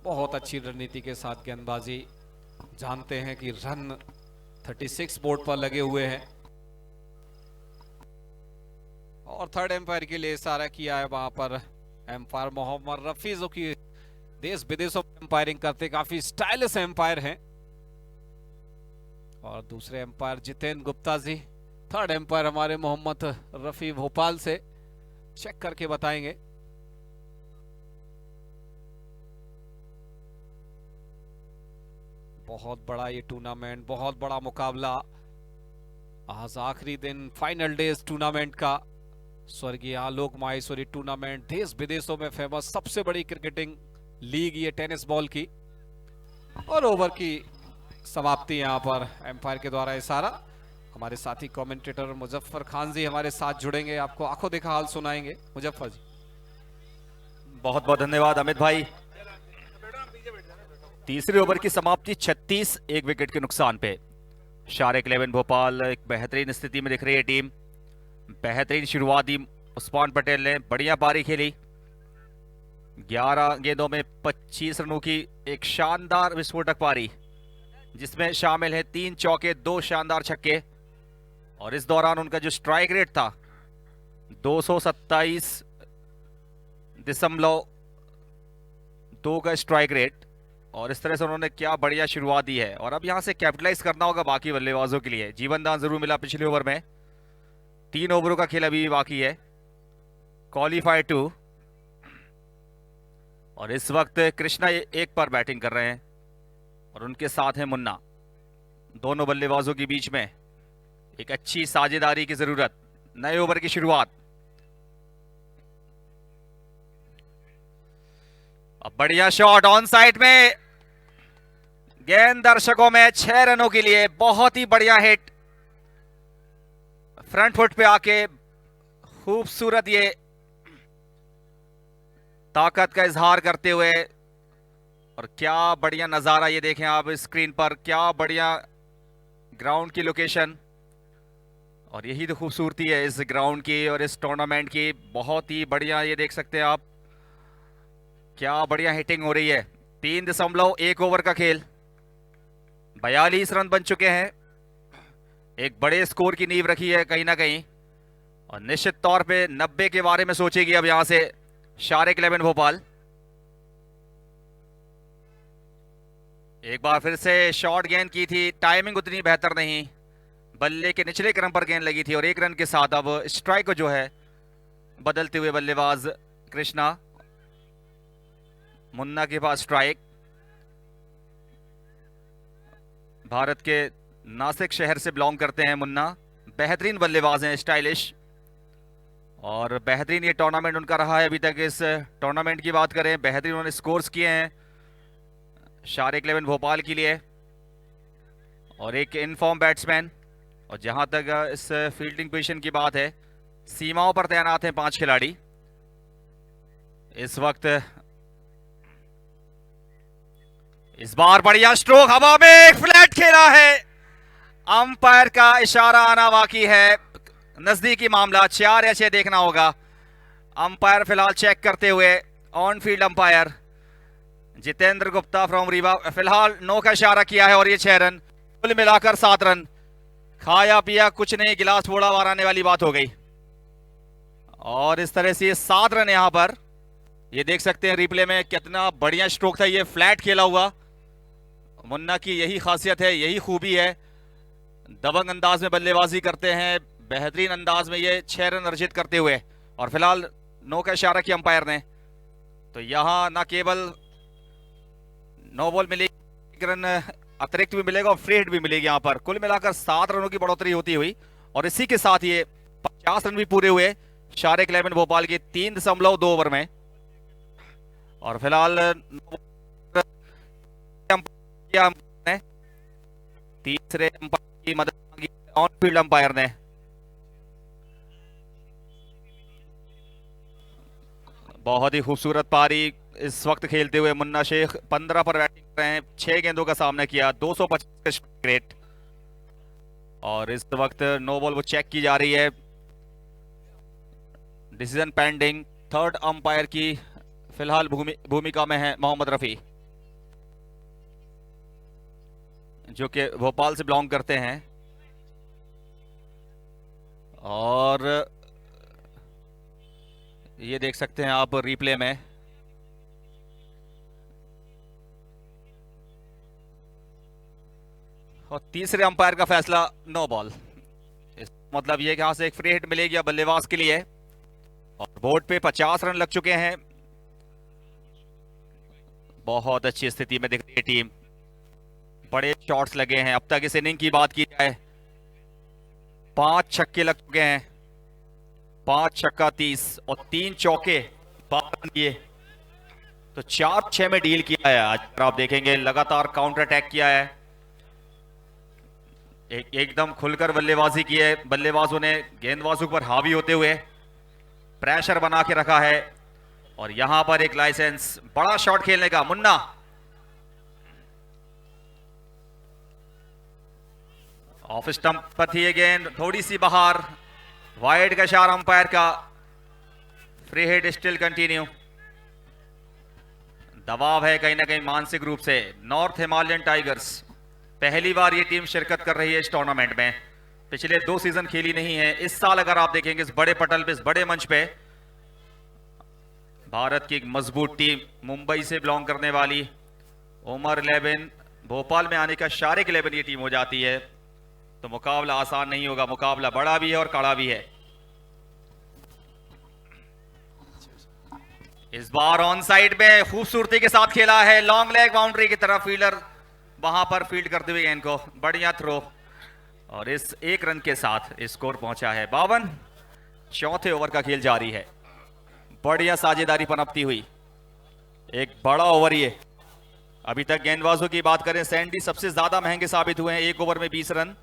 बहुत अच्छी रणनीति के साथ गेंदबाजी, जानते हैं कि रन 36 बोर्ड पर लगे हुए हैं। और थर्ड एम्पायर के लिए इशारा किया है वहां पर एम्पायर मोहम्मद रफी, जो कि देश विदेशों में एम्पायरिंग करते काफी स्टाइलिश एम्पायर हैं। और दूसरे empire Jitendra Gupta ji, third umpire हमारे मोहम्मद रफी भोपाल से, चेक करके बताएंगे। बहुत बड़ा ये टूर्नामेंट, बहुत बड़ा मुकाबला। आज आखिरी दिन, फाइनल डे इस टूर्नामेंट का। स्वर्गीय आलोक माहेश्वरी टूर्नामेंट, देश विदेशों में फेमस सबसे बड़ी क्रिकेटिंग लीग ये टेनिस बॉल की। और ओवर की समाप्ति यहां पर एम्पायर के द्वारा इशारा। हमारे साथी कमेंटेटर मुजफ्फर खान जी हमारे साथ जुड़ेंगे, आपको आंखों देखा हाल सुनाएंगे। मुजफ्फर जी। बहुत बहुत धन्यवाद अमित भाई। तीसरे ओवर की समाप्ति 36 एक विकेट के नुकसान पे। शारक 11 भोपाल एक बेहतरीन स्थिति में दिख रही है टीम। बेहतरीन शुरुआत दी उस्मान पटेल ने, बढ़िया पारी खेली। 11 गेंदों में 25 रनों की एक शानदार विस्फोटक पारी, जिसमें शामिल है 3 चौके, 2 शानदार छक्के। और इस दौरान उनका जो स्ट्राइक रेट था 227.2 का स्ट्राइक रेट। और इस तरह से उन्होंने क्या बढ़िया शुरुआत दी है। और अब यहां से कैपिटलाइज करना होगा बाकी बल्लेबाजों के लिए। जीवन दान जरूर मिला पिछले ओवर में। 3 ओवरों का खेल अभी बाकी है, क्वालिफाई 2। और इस वक्त कृष्णा एक पर बैटिंग कर रहे हैं और उनके साथ है मुन्ना। दोनों बल्लेबाजों के बीच में एक अच्छी साझेदारी की जरूरत। नए ओवर की शुरुआत। अब बढ़िया शॉट ऑन साइड में, गेंद दर्शकों में 6 रनों के लिए। बहुत ही बढ़िया हिट, फ्रंट फुट पे आके खूबसूरत ये ताकत का इजहार करते हुए। और क्या बढ़िया नजारा ये देखें आप स्क्रीन पर, क्या बढ़िया ग्राउंड की लोकेशन। और यही तो खूबसूरती है इस ग्राउंड की और इस टूर्नामेंट की। बहुत ही बढ़िया ये देख सकते हैं आप, क्या बढ़िया हिटिंग हो रही है। 3.1 ओवर का खेल, 42 रन बन चुके हैं। एक बड़े स्कोर की नींव रखी है कहीं ना कहीं। और निश्चित तौर पे 90 के बारे में सोचेगी अब यहां से शारक 11 भोपाल। एक बार फिर से शॉर्ट गेंद की थी, टाइमिंग उतनी बेहतर नहीं, बल्ले के निचले क्रम पर गेंद लगी थी। और 1 रन के साथ अब स्ट्राइक को जो है बदलते हुए बल्लेबाज कृष्णा। मुन्ना के पास स्ट्राइक। भारत के नासिक शहर से बिलोंग करते हैं मुन्ना। बेहतरीन बल्लेबाज हैं, स्टाइलिश। और बेहतरीन ये टूर्नामेंट उनका रहा है अभी तक। इस टूर्नामेंट की बात करें, बेहतरीन उन्होंने स्कोर्स किए हैं शारक 11 भोपाल के लिए। और एक इनफॉर्म बैट्समैन। और जहां तक इस फील्डिंग पोजीशन की बात है, सीमाओं पर तैनात हैं 5 खिलाड़ी इस वक्त। इस बार बढ़िया स्ट्रोक, हवा में एक फ्लैट खेला है। अंपायर का इशारा आना बाकी है, नजदीकी मामला। 4 या 6 देखना होगा। अंपायर फिलहाल चेक करते हुए, on field umpire Jitendra Gupta from Rewa फिलहाल नो का इशारा किया है। और ये 6 रन, कुल मिलाकर 7 रन। खाया पिया कुछ नहीं, गिलास फोड़ा बाहर आने वाली बात हो गई। और इस तरह से ये 7 रन यहां पर ये देख सकते हैं रिप्ले में, कितना बढ़िया स्ट्रोक था। ये फ्लैट खेला हुआ। मुन्ना की यही खासियत है, यही खूबी है। दबंग अंदाज में बल्लेबाजी करते हैं, बेहतरीन अंदाज में ये 6 रन अर्जित करते हुए। और फिलहाल नो का इशारा किया अंपायर ने। तो यहां ना केवल नो बॉल मिलेगी, 1 रन अतिरिक्त भी मिलेगा और फ्री हिट भी मिलेगी यहां पर। कुल मिलाकर 7 रनों की बढ़ोतरी होती हुई और इसी के साथ ये 50 रन भी पूरे हुए शारक 11 भोपाल के 3.2 ओवर में। और फिलहाल ने तीसरे अंपायर की मदद मांगी ऑन फील्ड अंपायर ने। बहुत ही खूबसूरत पारी इस वक्त खेलते हुए मुन्ना शेख 15 पर बैटिंग कर रहे हैं। 6 गेंदों का सामना किया, 225 का रेट। और इस वक्त नो बॉल वो चेक की जा रही है, डिसीजन पेंडिंग। थर्ड अंपायर की फिलहाल भूमिका में है मोहम्मद रफी। जो कि भोपाल से बिलोंग करते हैं। और ये देख सकते हैं आप रिप्ले में, और तीसरे अंपायर का फैसला नो बॉल। मतलब ये कि यहां से एक फ्री हिट मिलेगी बल्लेबाज के लिए। और बोर्ड पे 50 रन लग चुके हैं। बहुत अच्छी स्थिति में दिख रही है टीम, बड़े शॉट्स लगे हैं। अब तक इस इनिंग की बात की जाए 5 छक्के लग चुके हैं, 5 छक्का 30 और 3 चौके 12 रन दिए। तो 4-6 में डील किया है आज। आप देखेंगे लगातार काउंटर अटैक किया है, एकदम खुलकर बल्लेबाजी की है। बल्लेबाजों ने गेंदबाजों पर हावी होते हुए प्रेशर बना के रखा है। और यहां पर एक लाइसेंस बड़ा शॉट खेलने का, मुन्ना ऑफ स्टंप पर थी ये गेंद, थोड़ी सी बाहर, वाइड का इशारा अंपायर का। Free hit still continue. दबाव है कहीं ना कहीं मानसिक रूप से। नॉर्थ हिमालयन टाइगर्स पहली बार ये टीम शिरकत कर रही है इस टूर्नामेंट में। पिछले 2 सीजन खेली नहीं है। इस साल अगर आप देखेंगे इस बड़े पटल पे, इस बड़े मंच पे, भारत की एक मजबूत टीम, मुंबई से बिलोंग करने वाली उमर 11 भोपाल में आने का शारिक 11 ये टीम हो जाती है। तो मुकाबला आसान नहीं होगा, मुकाबला बड़ा भी है और कड़ा भी है। इस बार ऑन साइड में खूबसूरती के साथ खेला है, लॉन्ग लेग बाउंड्री की तरफ, फील्डर वहां पर फील्ड करते हुए गेंद को, बढ़िया थ्रो। और इस 1 रन के साथ स्कोर पहुंचा है 52। चौथे ओवर का खेल जारी है, बढ़िया साझेदारी पनपती हुई। एक बड़ा ओवर ये। अभी तक गेंदबाजों की बात करें, सैंडी सबसे ज्यादा महंगे साबित हुए हैं, 1 ओवर में 20 रन।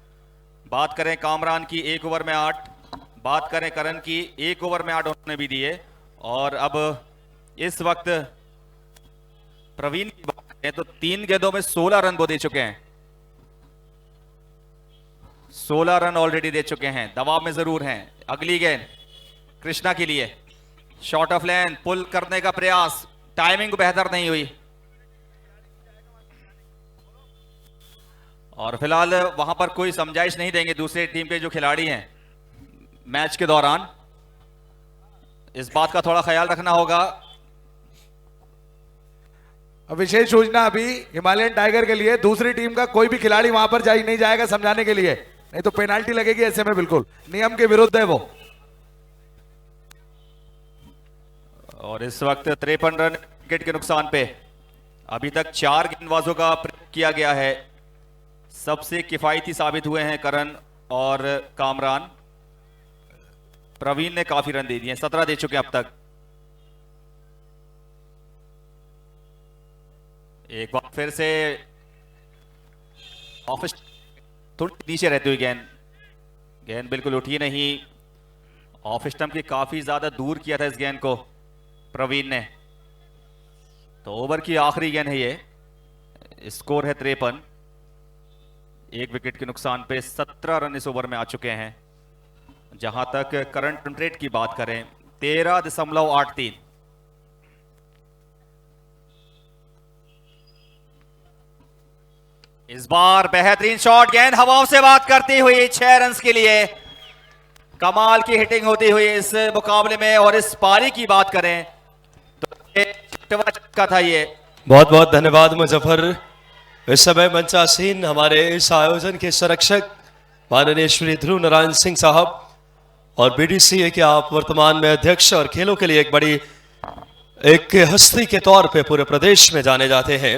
बात करें कामरान की, 1 ओवर में 8। बात करें करण की, 1 ओवर में 8 उन्होंने भी दिए। और अब इस वक्त प्रवीण की बात करें तो 3 गेंदों में 16 रन वो दे चुके हैं। 16 रन ऑलरेडी दे चुके हैं, दबाव में जरूर हैं। अगली गेंद कृष्णा के लिए, शॉर्ट ऑफ लेंथ, पुल करने का प्रयास, टाइमिंग बेहतर नहीं हुई। और फिलहाल वहां पर कोई समझाइश नहीं देंगे दूसरी टीम के जो खिलाड़ी हैं मैच के दौरान। इस बात का थोड़ा ख्याल रखना होगा। विशेष सूचना अभी हिमालयन टाइगर के लिए, दूसरी टीम का कोई भी खिलाड़ी वहां पर नहीं जाएगा समझाने के लिए, नहीं तो पेनाल्टी लगेगी। ऐसे में बिल्कुल नियम के विरुद्ध है वो। और इस वक्त 53 रन विकेट के नुकसान पे अभी तक 4 गेंदबाजों का प्रयोग किया गया है। सबसे किफायती साबित हुए हैं करण और कामरान। प्रवीण ने काफी रन दे दिए, 17 दे चुके हैं अब तक। एक बार फिर से ऑफिस थोड़ी नीचे रहती हुई गेंद बिल्कुल उठी नहीं। ऑफ स्टंप के काफी ज्यादा दूर किया था इस गेंद को प्रवीण ने। तो ओवर की आखिरी गेंद है ये। स्कोर है 53। 1 विकेट के नुकसान पे 17 रन इस ओवर में आ चुके हैं। जहां तक करंट रन रेट की बात करें 13.83। इस बार बेहतरीन शॉट, गेंद हवाओं से बात करती हुई 6 रन के लिए। कमाल की हिटिंग होती हुई इस मुकाबले में। और इस पारी की बात करें तो का था ये। बहुत बहुत धन्यवाद मुजफ्फर। इस समय मंचासीन हमारे इस आयोजन के संरक्षक माननीय श्री ध्रुव नारायण सिंह साहब और बीडीसीए के आप वर्तमान में अध्यक्ष और खेलों के लिए एक हस्ती के तौर पे पूरे प्रदेश में जाने जाते हैं।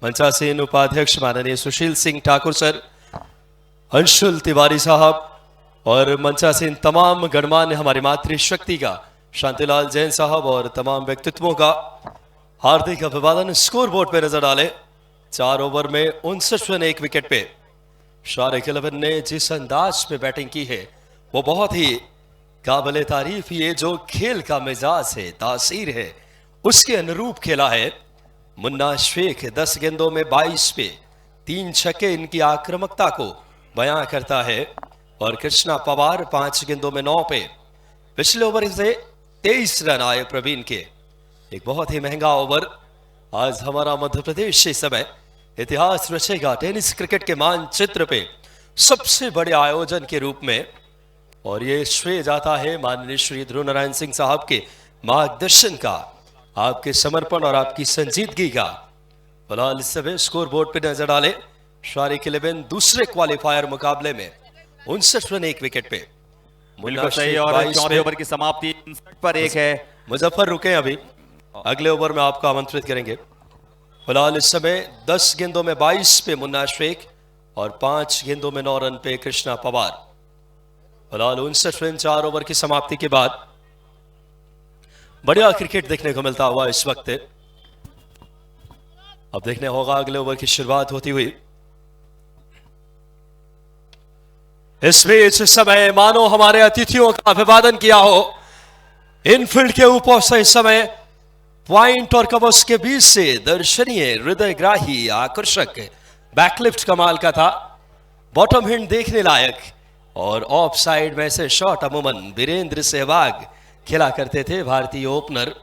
मंचासीन उपाध्यक्ष माननीय सुशील सिंह ठाकुर सर, अंशुल तिवारी साहब और मंचासीन तमाम गणमान्य हमारी मातृशक्ति का शांतिलाल जैन साहब और तमाम व्यक्तित्वों का हार्दिक अभिवादन। स्कोर बोर्ड पे नजर डाले 4 ओवर में 59 रन 1 विकेट पे शारिक 11 ने जिस अंदाज में बैटिंग की है वो बहुत ही काबिले तारीफ। ये जो खेल का मिजाज है, तासीर है, उसके अनुरूप खेला है। मुन्ना शेख 10 गेंदों में 22 पे 3 छक्के इनकी आक्रामकता को बयां करता है। और कृष्णा पवार 5 गेंदों में 9 पे। पिछले ओवर से 23 रन आए प्रवीण के। एक बहुत ही महंगा ओवर। आज हमारा मध्य प्रदेश इस समय इतिहास रचेगा टेनिस क्रिकेट के मानचित्र पे सबसे बड़े आयोजन के रूप में। और ये श्रेय जाता है माननीय श्री ध्रुव नारायण सिंह साहब के मार्गदर्शन का, आपके समर्पण और आपकी संजीदगी का। फिलहाल इस समय स्कोर बोर्ड पे नजर डाले, शारिक 11 दूसरे क्वालिफायर मुकाबले में 59 रन 1 विकेट पे। बिल्कुल सही। और चौथे ओवर की समाप्ति 59 पर 1 है। मुजफ्फर रुके अभी, अगले ओवर में आपको आमंत्रित करेंगे। फिलहाल इस समय 10 गेंदों में 22 पे मुन्ना शेख और 5 गेंदों में 9 रन पे कृष्णा पवार। फिलहाल 59 रन 4 ओवर की समाप्ति के बाद बढ़िया क्रिकेट देखने को मिलता हुआ इस वक्त। अब देखने होगा अगले ओवर की शुरुआत होती हुई। इस बीच इस समय मानो हमारे अतिथियों का अभिवादन किया हो। इनफील्ड के ऊपर से इस समय पॉइंट और कवर्स के बीच से दर्शनीय, हृदयग्राही, आकर्षक बैकलिफ्ट कमाल का था, बॉटम हिंड देखने लायक। और ऑफ साइड में से शॉट अमूमन वीरेंद्र सहवाग खेला करते थे, भारतीय ओपनर,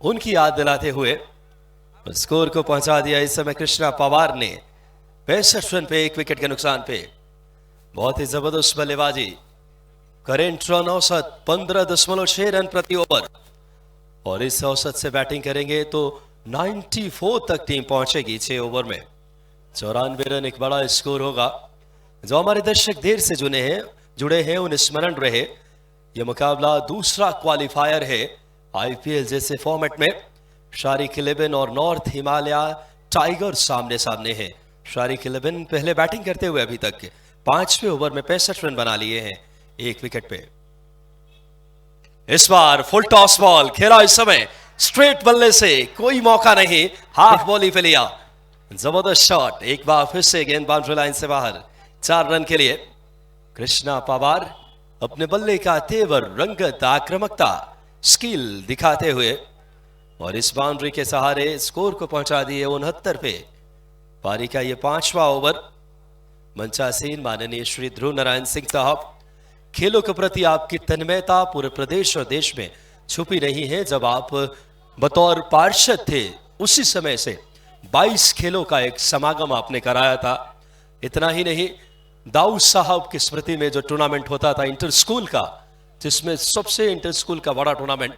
उनकी याद दिलाते हुए स्कोर को पहुंचा दिया इस समय कृष्णा पवार ने 65 रन पे 1 विकेट के नुकसान पे। बहुत ही जबरदस्त बल्लेबाजी। करेंट रन औसत 15.6 रन प्रति ओवर, और इस औसत से बैटिंग करेंगे तो 94 तक टीम पहुंचेगी 6 ओवर में। 94 रन एक बड़ा स्कोर होगा। जो हमारे दर्शक देर से जुड़े हैं उन्हें स्मरण रहे, यह मुकाबला दूसरा क्वालिफायर है आईपीएल जैसे फॉर्मेट में। शारिक 11 और नॉर्थ हिमालय टाइगर्स सामने सामने हैं। शारिक 11 पहले बैटिंग करते हुए अभी तक 5वें ओवर में 65 रन बना लिए हैं 1 विकेट पे। इस बार फुल टॉस बॉल खेला, इस समय स्ट्रेट बल्ले से कोई मौका नहीं, हाफ बॉली पे लिया, जबरदस्त शॉट। एक बार फिर से गेंद बाउंड्री लाइन से बाहर, 4 रन के लिए। कृष्णा पवार अपने बल्ले का तेवर, रंगत, आक्रामकता, स्किल दिखाते हुए और इस बाउंड्री के सहारे स्कोर को पहुंचा दिए 69 पे। पारी का ये 5वां ओवर। मंचासीन माननीय श्री ध्रुव नारायण सिंह साहब, खेलों के प्रति आपकी तन्मयता पूरे प्रदेश और देश में छुपी नहीं है। जब आप बतौर पार्षद थे उसी समय से 22 खेलों का एक समागम आपने कराया था। इतना ही नहीं, दाऊद साहब की स्मृति में जो टूर्नामेंट होता था इंटर स्कूल का, जिसमें सबसे इंटर स्कूल का बड़ा टूर्नामेंट,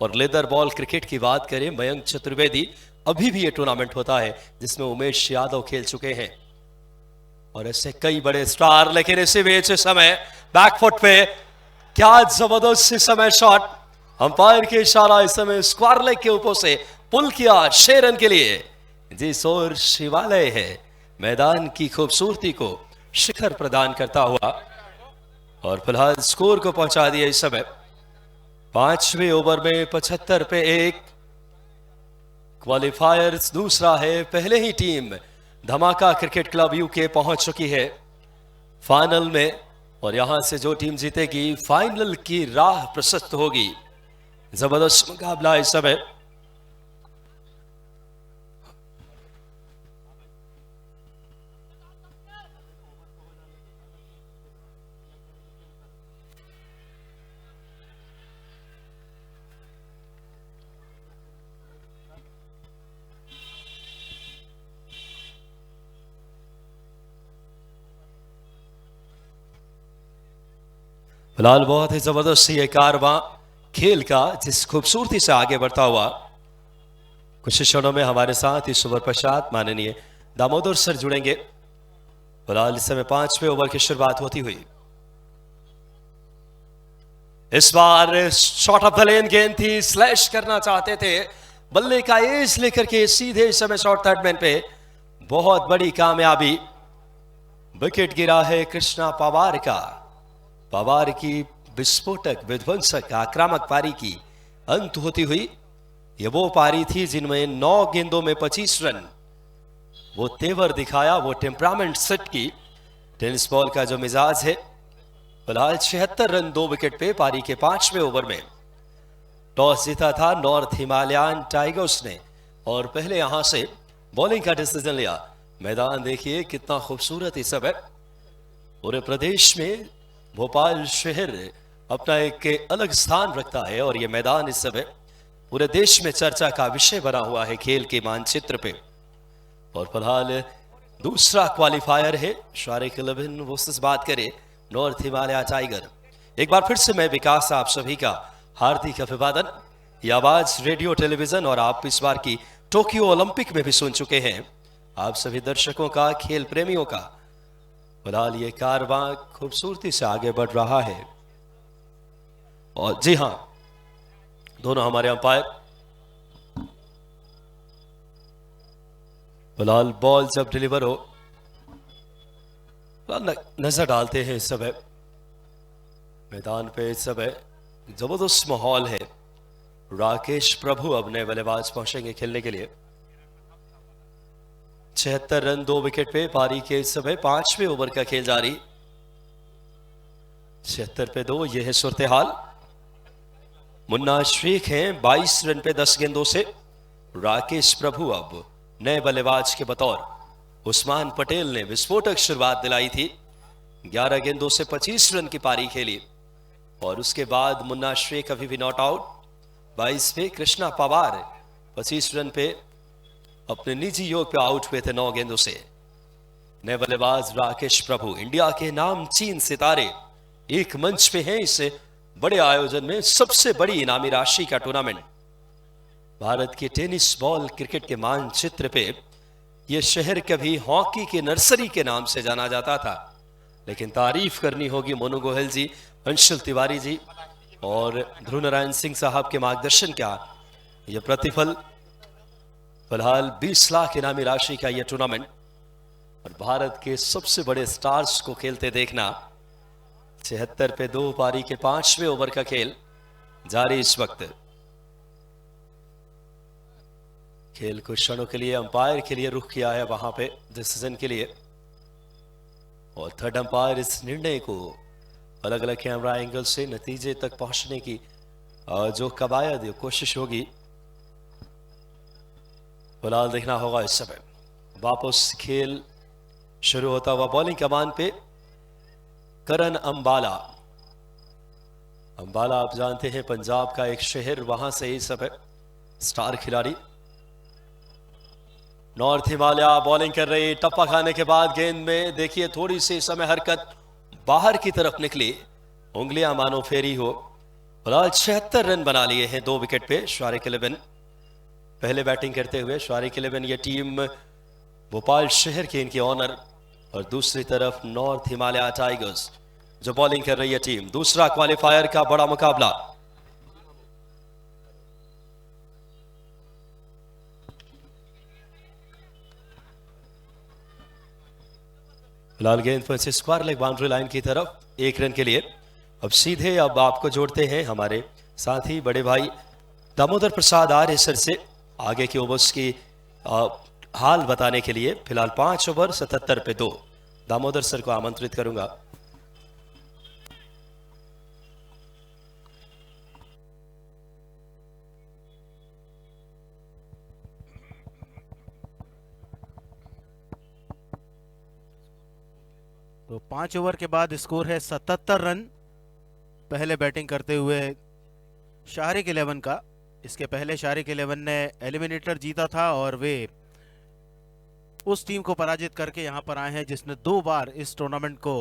और लेदर बॉल क्रिकेट की बात करें मयंक चतुर्वेदी, अभी भी ये टूर्नामेंट होता है जिसमें उमेश यादव खेल चुके हैं और ऐसे कई बड़े स्टार। लेकिन इसी बीच इस समय बैकफुट पे क्या जबरदस्त इस समय शॉट, अंपायर के इशारा, इस समय स्क्वायर लेग के ऊपर से पुल किया 6 रन के लिए। जिस ओर शिवालय है, मैदान की खूबसूरती को शिखर प्रदान करता हुआ, और फिलहाल स्कोर को पहुंचा दिया इस समय 5वें ओवर में 75 पे 1। क्वालिफायर दूसरा है। पहले ही टीम धमाका क्रिकेट क्लब यूके पहुंच चुकी है फाइनल में, और यहां से जो टीम जीतेगी फाइनल की राह प्रशस्त होगी। जबरदस्त मुकाबला इस समय। फिलहाल बहुत ही जबरदस्त ये कारवां खेल का जिस खूबसूरती से आगे बढ़ता हुआ। कुछ क्षणों में हमारे साथ इस ओवर पश्चात माननीय दामोदर सर जुड़ेंगे। फिलहाल इस समय 5वें ओवर की शुरुआत होती हुई। इस बार शॉट ऑफ द लेन गेंद थी, स्लैश करना चाहते थे, बल्ले का एज लेकर के सीधे इस समय शॉट थर्ड मैन पे, बहुत बड़ी कामयाबी। विकेट गिरा है कृष्णा पवार का। पवार की विस्फोटक, विध्वंसक, आक्रामक पारी की अंत होती हुई। यह वो पारी थी जिनमें 9 गेंदों में 25 रन, वो तेवर दिखाया, वो टेम्परामेंट सेट की, टेनिस बॉल का जो मिजाज है। फिलहाल 76 रन 2 विकेट पे पारी के 5वें ओवर में। टॉस जीता था नॉर्थ हिमालयन टाइगर्स ने और पहले यहां से बॉलिंग का डिसीजन लिया। मैदान देखिए कितना खूबसूरत इस समय। पूरे प्रदेश में भोपाल शहर अपना एक अलग स्थान रखता है और यह मैदान इस समय पूरे देश में चर्चा का विषय बना हुआ है खेल के मानचित्र पे। और फिलहाल दूसरा क्वालिफायर है शारिक 11 वर्सेस बात करें नॉर्थ हिमालय टाइगर। एक बार फिर से मैं विकास आप सभी का हार्दिक अभिवादन। ये आवाज रेडियो टेलीविजन और आप इस बार की टोक्यो ओलंपिक में भी सुन चुके हैं। आप सभी दर्शकों का, खेल प्रेमियों का फिलहाल ये कारवां खूबसूरती से आगे बढ़ रहा है। और जी हां, दोनों हमारे अंपायर फिलहाल बॉल जब डिलीवर हो नजर डालते हैं। इस समय मैदान पे इस समय जबरदस्त माहौल है। राकेश प्रभु अब नए बल्लेबाज पहुंचेंगे खेलने के लिए। 76 रन 2 विकेट पे पारी के इस समय 5वें ओवर का खेल जारी। 76 पे 2 यह है सूरत हाल। मुन्ना शेख हैं 22 रन पे 10 गेंदों से। राकेश प्रभु अब नए बल्लेबाज के बतौर। उस्मान पटेल ने विस्फोटक शुरुआत दिलाई थी, 11 गेंदों से 25 रन की पारी खेली। और उसके बाद मुन्ना शेख अभी भी नॉट आउट। 22 पे कृष्णा पवार 25 रन पे अपने निजी योग पे आउट हुए थे 9 गेंदों से। नए बल्लेबाज राकेश प्रभु, इंडिया के नामचीन सितारे एक मंच पे हैं। इस बड़े आयोजन में सबसे बड़ी इनामी राशि का टूर्नामेंट। भारत के टेनिस बॉल क्रिकेट के मानचित्र पे यह शहर कभी हॉकी के नर्सरी के नाम से जाना जाता था, लेकिन तारीफ करनी होगी मोनू गोयल जी, अंशुल तिवारी जी और ध्रुव नारायण सिंह साहब के मार्गदर्शन का यह प्रतिफल। फिलहाल 20 लाख इनामी राशि का यह टूर्नामेंट और भारत के सबसे बड़े स्टार्स को खेलते देखना। 76 पे 2 पारी के 5वें ओवर का खेल जारी इस वक्त। खेल कुछ क्षणों के लिए अंपायर के लिए रुख किया है वहां पे डिसीजन के लिए। और थर्ड अंपायर इस निर्णय को अलग अलग कैमरा एंगल से नतीजे तक पहुंचने की जो कवायद कोशिश होगी फिलहाल देखना होगा। इस समय वापस खेल शुरू होता हुआ बॉलिंग कमान पे करण अंबाला। अंबाला आप जानते हैं पंजाब का एक शहर, वहां से इस समय स्टार खिलाड़ी। नॉर्थ हिमालय बॉलिंग कर रही, टप्पा खाने के बाद गेंद में देखिए थोड़ी सी समय हरकत बाहर की तरफ निकली, उंगलियां मानो फेरी हो। फिलहाल 76 रन बना लिए हैं 2 विकेट पे शारिक 11। पहले बैटिंग करते हुए शारिक 11 ये टीम भोपाल शहर के इनके ऑनर, और दूसरी तरफ नॉर्थ हिमालय टाइगर्स जो बॉलिंग कर रही है टीम। दूसरा क्वालिफायर का बड़ा मुकाबला। फिलहाल गेंद पर से स्क्वायर लेग बाउंड्री लाइन की तरफ 1 रन के लिए। अब सीधे अब आपको जोड़ते हैं हमारे साथी बड़े भाई दामोदर प्रसाद आर्य सर से आगे के ओवर्स की हाल बताने के लिए। फिलहाल 5 ओवर 77 पे 2 दामोदर सर को आमंत्रित करूंगा। तो 5 ओवर के बाद स्कोर है 77 रन। पहले बैटिंग करते हुए शारिक 11 का। इसके पहले शारिक 11 ने एलिमिनेटर जीता था और वे उस टीम को पराजित करके यहां पर आए हैं जिसने 2 बार इस टूर्नामेंट को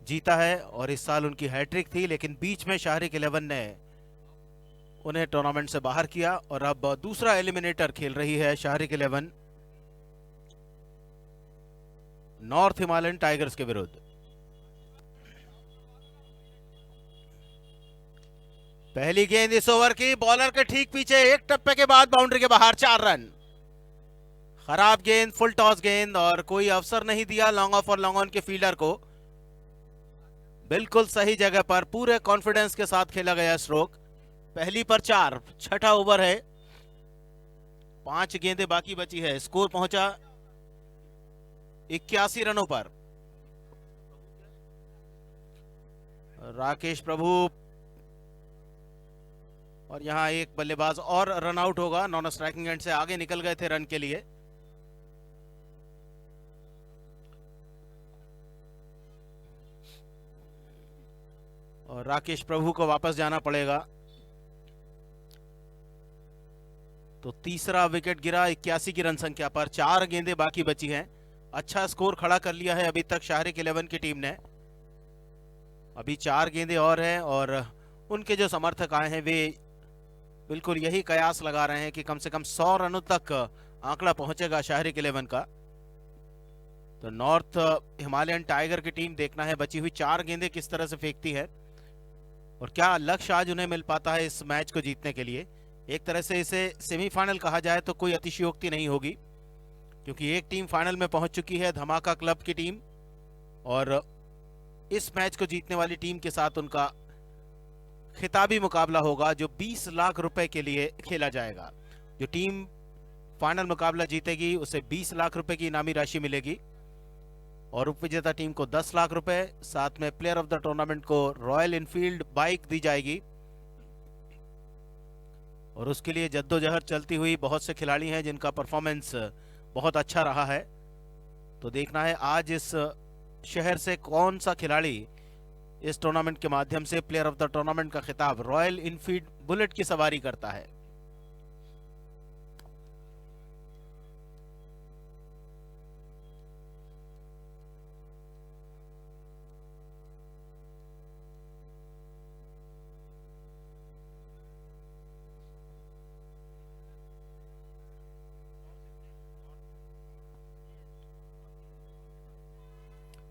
जीता है, और इस साल उनकी हैट्रिक थी, लेकिन बीच में शारिक 11 ने उन्हें टूर्नामेंट से बाहर किया और अब दूसरा एलिमिनेटर खेल रही है शारिक 11 नॉर्थ हिमालयन टाइगर्स के विरुद्ध। पहली गेंद इस ओवर की बॉलर के ठीक पीछे, एक टप्पे के बाद बाउंड्री के बाहर, 4 रन। खराब गेंद, फुल टॉस गेंद, और कोई अवसर नहीं दिया लॉन्ग ऑफ और लॉन्ग ऑन के फील्डर को। बिल्कुल सही जगह पर पूरे कॉन्फिडेंस के साथ खेला गया स्ट्रोक। पहली पर 4, छठा ओवर है, 5 गेंदें बाकी बची है। स्कोर पहुंचा 81 रनों पर। राकेश प्रभु, और यहां एक बल्लेबाज और रन आउट होगा, नॉन स्ट्राइकिंग एंड से आगे निकल गए थे रन के लिए। और राकेश प्रभु को वापस जाना पड़ेगा। तो तीसरा विकेट गिरा 81 की रन संख्या पर। 4 गेंदें बाकी बची हैं। अच्छा स्कोर खड़ा कर लिया है अभी तक शाहरिक 11 की टीम ने। अभी 4 गेंदें और हैं और उनके जो समर्थक आए हैं वे बिल्कुल यही कयास लगा रहे हैं कि कम से कम 100 रनों तक आंकड़ा पहुंचेगा शाहरिक 11 का। तो नॉर्थ हिमालयन टाइगर की टीम देखना है बची हुई 4 गेंदें किस तरह से फेंकती है और क्या लक्ष्य आज उन्हें मिल पाता है इस मैच को जीतने के लिए। एक तरह से इसे सेमीफाइनल कहा जाए तो कोई अतिशयोक्ति नहीं होगी, क्योंकि एक टीम फाइनल में पहुंच चुकी है, धमाका क्लब की टीम, और इस मैच को जीतने वाली टीम के साथ उनका खिताबी मुकाबला होगा जो 20 लाख रुपए के लिए खेला जाएगा। जो टीम फाइनल मुकाबला जीतेगी उसे 20 लाख रुपए की इनामी राशि मिलेगी और उपविजेता टीम को 10 लाख रुपए, साथ में प्लेयर ऑफ द टूर्नामेंट को रॉयल इनफील्ड बाइक दी जाएगी। और उसके लिए जद्दोजहद चलती हुई बहुत से खिलाड़ी हैं जिनका परफॉर्मेंस बहुत अच्छा रहा है। तो देखना है आज इस शहर से कौन सा खिलाड़ी इस टूर्नामेंट के माध्यम से प्लेयर ऑफ द टूर्नामेंट का खिताब रॉयल इनफील्ड बुलेट की सवारी करता है।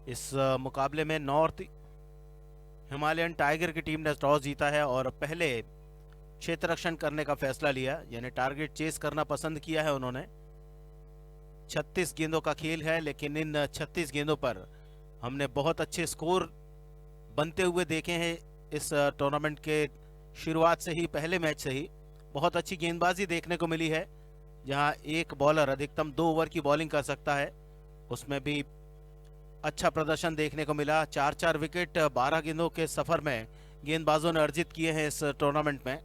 इस मुकाबले में नॉर्थ हिमालयन टाइगर की टीम ने टॉस जीता है और पहले क्षेत्र रक्षण करने का फैसला लिया, यानी टारगेट चेस करना पसंद किया है उन्होंने। 36 गेंदों का खेल है, लेकिन इन 36 गेंदों पर हमने बहुत अच्छे स्कोर बनते हुए देखे हैं। इस टूर्नामेंट के शुरुआत से ही, पहले मैच से ही बहुत अच्छी गेंदबाजी देखने को मिली है, जहां एक बॉलर अधिकतम 2 ओवर की बॉलिंग कर सकता है। उसमें भी अच्छा प्रदर्शन देखने को मिला। 4-4 विकेट 12 गेंदों के सफर में गेंदबाजों ने अर्जित किए हैं इस टूर्नामेंट में।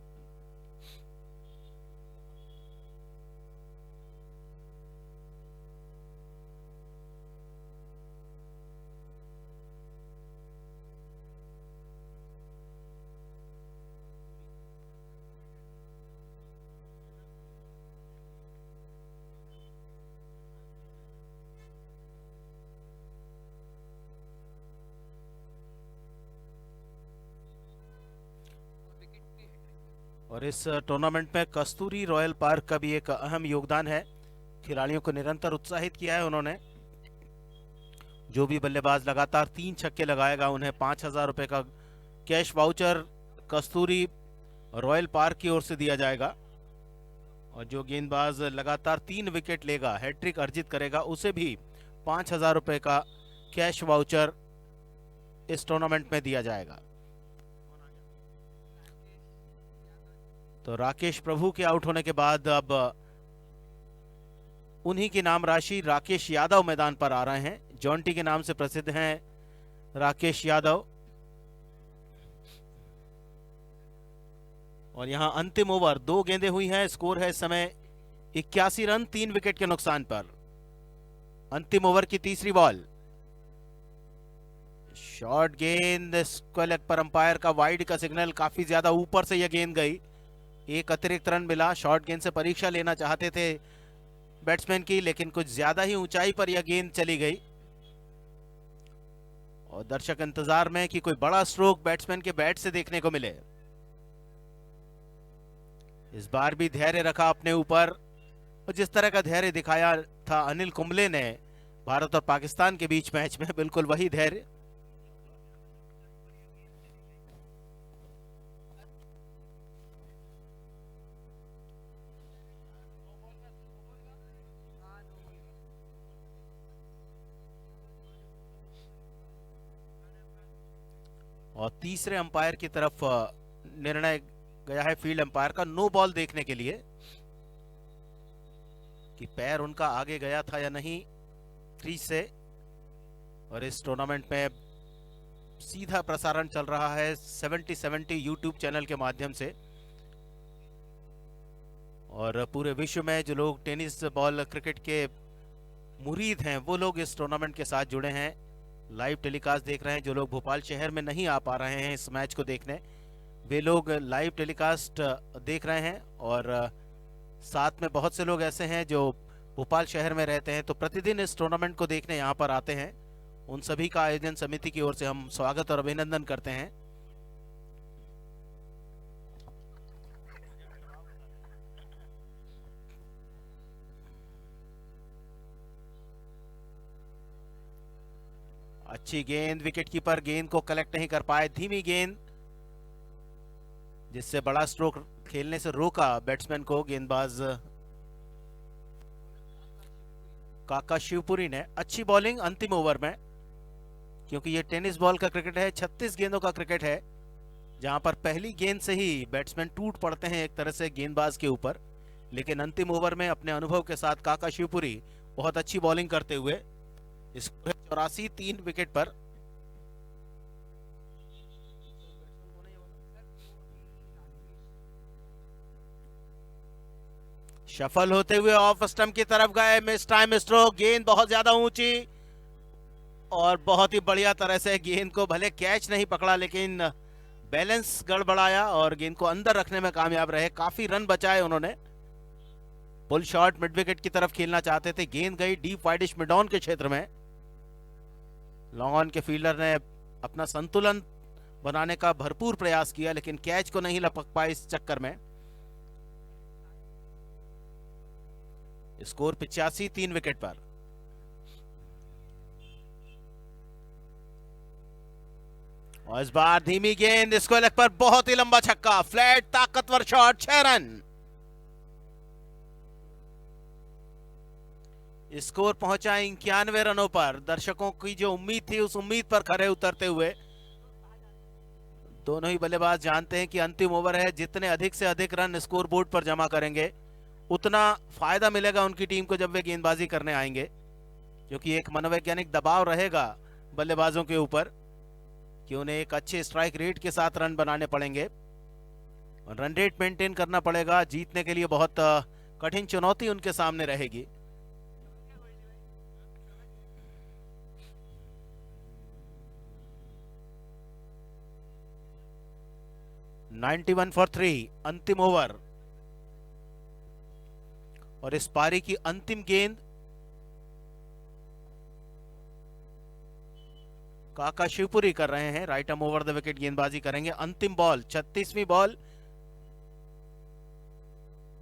और इस टूर्नामेंट में कस्तूरी रॉयल पार्क का भी एक अहम योगदान है। खिलाड़ियों को निरंतर उत्साहित किया है उन्होंने। जो भी बल्लेबाज लगातार 3 छक्के लगाएगा उन्हें 5,000 रुपए का कैश वाउचर कस्तूरी रॉयल पार्क की ओर से दिया जाएगा। और जो गेंदबाज लगातार 3 विकेट लेगा, हैट्रिक अर्जित करेगा, उसे भी 5,000 रुपए का कैश वाउचर इस टूर्नामेंट में दिया जाएगा। तो राकेश प्रभु के आउट होने के बाद अब उन्हीं की नाम राशि राकेश यादव मैदान पर आ रहे हैं। जॉन्टी के नाम से प्रसिद्ध हैं राकेश यादव। और यहां अंतिम ओवर, 2 गेंदें हुई हैं, स्कोर है इस समय 81 रन 3 विकेट के नुकसान पर। अंतिम ओवर की तीसरी बॉल, शॉर्ट गेंद, स्क्वायर लेग पर अंपायर का वाइड का सिग्नल, काफी ज्यादा ऊपर से यह गेंद गई। एक अतिरिक्त रन मिला। शॉर्ट गेंद से परीक्षा लेना चाहते थे बैट्समैन की, लेकिन कुछ ज्यादा ही ऊंचाई पर यह गेंद चली गई और दर्शक इंतजार में कि कोई बड़ा स्ट्रोक बैट्समैन के बैट से देखने को मिले। इस बार भी धैर्य रखा अपने ऊपर और जिस तरह का धैर्य दिखाया था अनिल कुंबले ने भारत और पाकिस्तान के बीच मैच में, बिल्कुल वही धैर्य। और तीसरे अंपायर की तरफ निर्णय गया है फील्ड अंपायर का, नो बॉल देखने के लिए कि पैर उनका आगे गया था या नहीं क्रीज से। और इस टूर्नामेंट में सीधा प्रसारण चल रहा है 70-70 यूट्यूब चैनल के माध्यम से। और पूरे विश्व में जो लोग टेनिस बॉल क्रिकेट के मुरीद हैं वो लोग इस टूर्नामेंट के साथ जुड़े हैं, लाइव टेलीकास्ट देख रहे हैं। जो लोग भोपाल शहर में नहीं आ पा रहे हैं इस मैच को देखने, वे लोग लाइव टेलीकास्ट देख रहे हैं। और साथ में बहुत से लोग ऐसे हैं जो भोपाल शहर में रहते हैं, तो प्रतिदिन इस टूर्नामेंट को देखने यहाँ पर आते हैं। उन सभी का आयोजन समिति की ओर से हम स्वागत और अभिनंदन करते हैं। अच्छी गेंद, विकेट कीपर गेंद को कलेक्ट नहीं कर पाए। धीमी गेंद जिससे बड़ा स्ट्रोक खेलने से रोका बैट्समैन को गेंदबाज काका शिवपुरी ने। अच्छी बॉलिंग अंतिम ओवर में, क्योंकि ये टेनिस बॉल का क्रिकेट है, 36 गेंदों का क्रिकेट है, जहां पर पहली गेंद से ही बैट्समैन टूट पड़ते हैं एक तरह से गेंदबाज के ऊपर। लेकिन अंतिम ओवर में अपने अनुभव के साथ काका शिवपुरी बहुत अच्छी बॉलिंग करते हुए स्कोर 84 3 विकेट पर। शफल होते हुए ऑफ स्टंप की तरफ गए, मिस टाइम स्ट्रोक, गेंद बहुत ज्यादा ऊंची और बहुत ही बढ़िया तरह से गेंद को भले कैच नहीं पकड़ा लेकिन बैलेंस गड़बड़ाया और गेंद को अंदर रखने में कामयाब रहे। काफी रन बचाए उन्होंने। पुल शॉट मिड विकेट की तरफ खेलना चाहते थे, गेंद गई डीप वाइडिश मिड ऑन के क्षेत्र में। लॉन्ग ऑन के फील्डर ने अपना संतुलन बनाने का भरपूर प्रयास किया लेकिन कैच को नहीं लपक पाए इस चक्कर में। स्कोर 85 3 विकेट पर। और इस बार धीमी गेंद, स्क्वायर लेग पर बहुत ही लंबा छक्का, फ्लैट ताकतवर शॉट, 6 रन। स्कोर पहुंचा 91 रनों पर। दर्शकों की जो उम्मीद थी उस उम्मीद पर खरे उतरते हुए दोनों ही बल्लेबाज जानते हैं कि अंतिम ओवर है, जितने अधिक से अधिक रन स्कोर बोर्ड पर जमा करेंगे उतना फायदा मिलेगा उनकी टीम को जब वे गेंदबाजी करने आएंगे, क्योंकि एक मनोवैज्ञानिक दबाव रहेगा बल्लेबाजों के ऊपर कि उन्हें एक अच्छे स्ट्राइक रेट के साथ रन बनाने पड़ेंगे और रन रेट मेंटेन करना पड़ेगा। जीतने के लिए बहुत कठिन चुनौती उनके सामने रहेगी। (91 for 3) अंतिम ओवर और इस पारी की अंतिम गेंद काका शिवपुरी कर रहे हैं। Right arm over the wicket गेंदबाजी करेंगे। अंतिम बॉल, 36वीं बॉल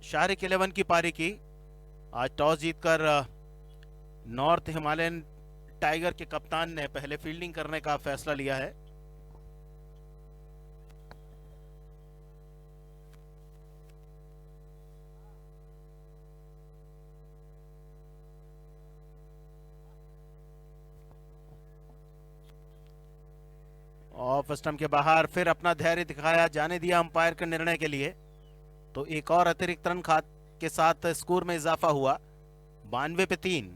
शारिक 11 की पारी की। आज टॉस जीतकर नॉर्थ हिमालयन टाइगर के कप्तान ने पहले फील्डिंग करने का फैसला लिया है। ऑफ स्टंप के बाहर फिर अपना धैर्य दिखाया, जाने दिया अंपायर के निर्णय के लिए, तो एक और अतिरिक्त रन के साथ स्कोर में इजाफा हुआ 92 पे 3।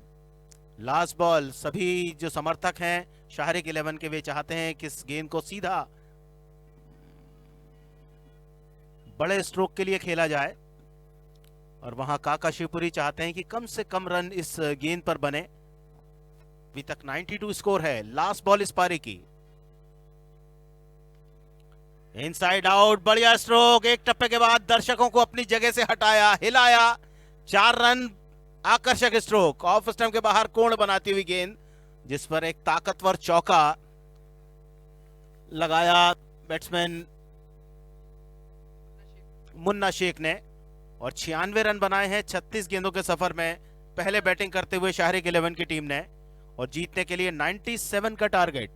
लास्ट बॉल, सभी जो समर्थक हैं शाहरिक 11 के वे चाहते हैं कि इस गेंद को सीधा बड़े स्ट्रोक के लिए खेला जाए और वहां काका शिवपुरी चाहते हैं कि कम से कम रन इस गेंद पर बने। अभी तक 92 स्कोर है। लास्ट बॉल इस पारी की, इनसाइड आउट, बढ़िया स्ट्रोक, एक टप्पे के बाद दर्शकों को अपनी जगह से हटाया, हिलाया, 4 रन, आकर्षक स्ट्रोक। ऑफ स्टंप के बाहर कोण बनाती हुई गेंद जिस पर एक ताकतवर चौका लगाया बैट्समैन मुन्ना शेख ने और 96 रन बनाए हैं 36 गेंदों के सफर में पहले बैटिंग करते हुए शाहरिक 11 की टीम ने, और जीतने के लिए 97 का टारगेट।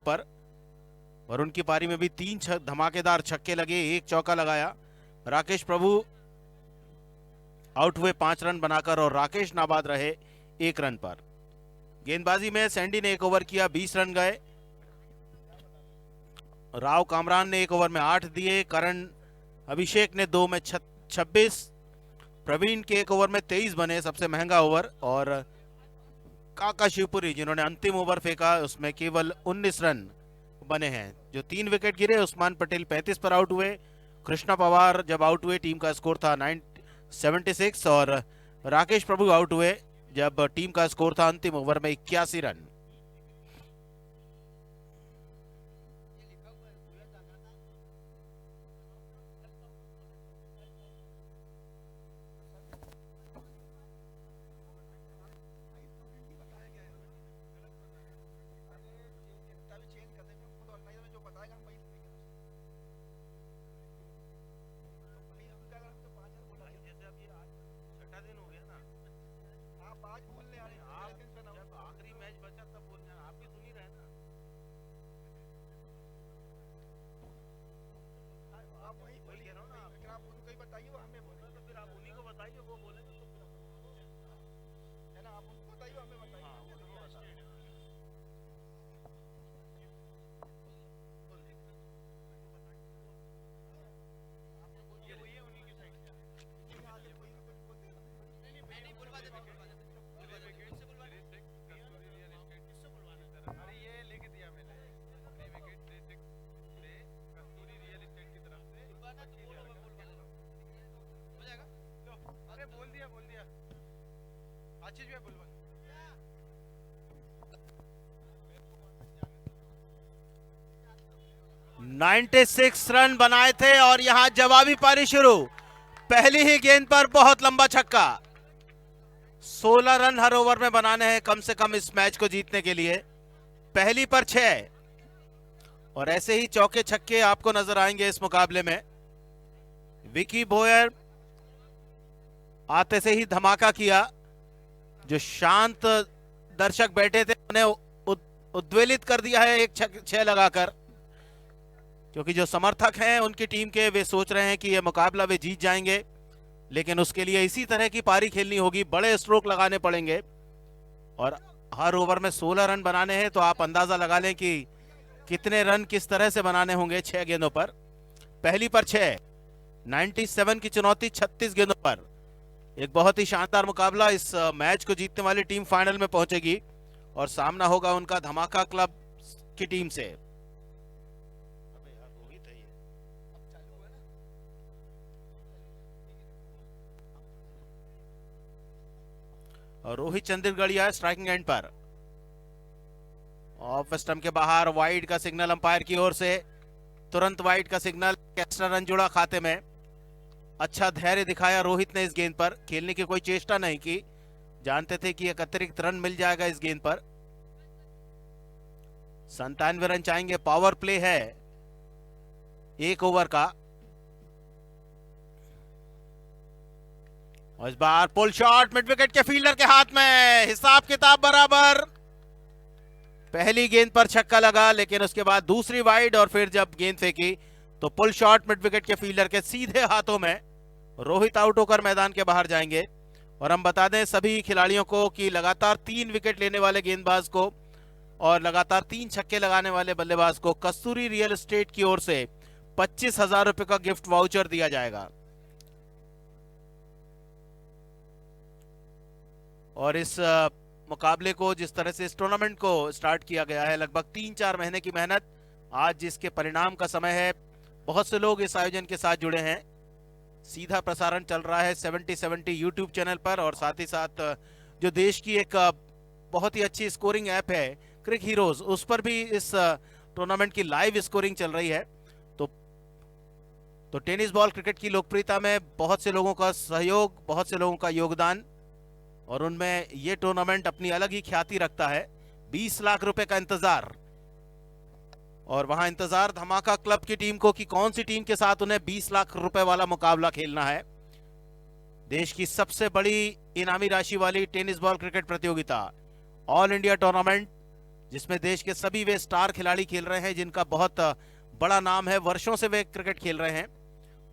पर, और उनकी पारी में भी 3 धमाकेदार छक्के लगे, 1 चौका लगाया। राकेश प्रभु आउट हुए 5 रन बनाकर और राकेश नाबाद रहे 1 रन पर। गेंदबाजी में सैंडी ने 1 ओवर किया, 20 रन गए। राव कामरान ने 1 ओवर में 8 दिए। करण अभिषेक ने 2 में 26। प्रवीण के 1 ओवर में 23 बने, सबसे महंगा ओवर। और काका शिवपुरी जिन्होंने अंतिम ओवर फेंका उसमें केवल 19 रन बने हैं। जो 3 विकेट गिरे, उस्मान पटेल 35 पर आउट हुए। कृष्णा पवार जब आउट हुए टीम का स्कोर था 76, और राकेश प्रभु आउट हुए जब टीम का स्कोर था अंतिम ओवर में 81 रन। आशीष भैया बुलबुल 96 रन बनाए थे और यहां जवाबी पारी शुरू। पहली ही गेंद पर बहुत लंबा छक्का। 16 रन हर ओवर में बनाने हैं कम से कम इस मैच को जीतने के लिए। पहली पर 6 और ऐसे ही चौके छक्के आपको नजर आएंगे इस मुकाबले में। विकी बोयर आते से ही धमाका किया। जो शांत दर्शक बैठे थे उन्हें उद्वेलित कर दिया है एक 6 लगाकर, क्योंकि जो समर्थक हैं उनकी टीम के वे सोच रहे हैं कि यह मुकाबला वे जीत जाएंगे, लेकिन उसके लिए इसी तरह की पारी खेलनी होगी, बड़े स्ट्रोक लगाने पड़ेंगे और हर ओवर में 16 रन बनाने हैं। तो आप अंदाजा लगा लें कि कितने रन किस तरह से बनाने होंगे 6 गेंदों पर। पहली पर 6, 97 की चुनौती 36 गेंदों पर। एक बहुत ही शानदार मुकाबला। इस मैच को जीतने वाली टीम फाइनल में पहुंचेगी और सामना होगा उनका धमाका क्लब की टीम से। और रोहित चंद्रगढ़िया स्ट्राइकिंग एंड पर। ऑफ स्टंप के बाहर वाइड का सिग्नल अंपायर की ओर से, तुरंत वाइड का सिग्नल। एक्स्ट्रा रन जुड़ा खाते में। अच्छा धैर्य दिखाया रोहित ने इस गेंद पर, खेलने की कोई चेष्टा नहीं की, जानते थे कि एक अतिरिक्त रन मिल जाएगा इस गेंद पर। 97 रन चाहेंगे, पावर प्ले है 1 ओवर का। और इस बार पुल शॉट मिड विकेट के फील्डर के हाथ में, हिसाब किताब बराबर। पहली गेंद पर छक्का लगा, लेकिन उसके बाद दूसरी वाइड और फिर जब गेंद फेंकी तो पुल शॉट मिड विकेट के फील्डर के सीधे हाथों में। रोहित आउट होकर मैदान के बाहर जाएंगे। और हम बता दें सभी खिलाड़ियों को कि लगातार 3 विकेट लेने वाले गेंदबाज को और लगातार 3 छक्के लगाने वाले बल्लेबाज को कस्तूरी रियल एस्टेट की ओर से 25,000 रुपए का गिफ्ट वाउचर दिया जाएगा। और इस मुकाबले को, जिस तरह से इस टूर्नामेंट को स्टार्ट किया गया है, लगभग 3-4 महीने की मेहनत, आज जिसके परिणाम का समय है। बहुत से लोग इस आयोजन के साथ जुड़े हैं। सीधा प्रसारण चल रहा है 70-70 यूट्यूब चैनल पर, और साथ ही साथ जो देश की एक बहुत ही अच्छी स्कोरिंग ऐप है क्रिक हीरोज, उस पर भी इस टूर्नामेंट की लाइव स्कोरिंग चल रही है। तो टेनिस बॉल क्रिकेट की लोकप्रियता में बहुत से लोगों का सहयोग, बहुत से लोगों का योगदान, और उनमें ये टूर्नामेंट अपनी अलग ही ख्याति रखता है। 20 लाख रुपए का इंतजार, और वहां इंतजार धमाका क्लब की टीम को कि कौन सी टीम के साथ उन्हें 20 लाख रुपए वाला मुकाबला खेलना है। देश की सबसे बड़ी इनामी राशि वाली टेनिस बॉल क्रिकेट प्रतियोगिता ऑल इंडिया टूर्नामेंट जिसमें देश के सभी वे स्टार खिलाड़ी खेल रहे हैं जिनका बहुत बड़ा नाम है, वर्षों से वे क्रिकेट खेल रहे हैं।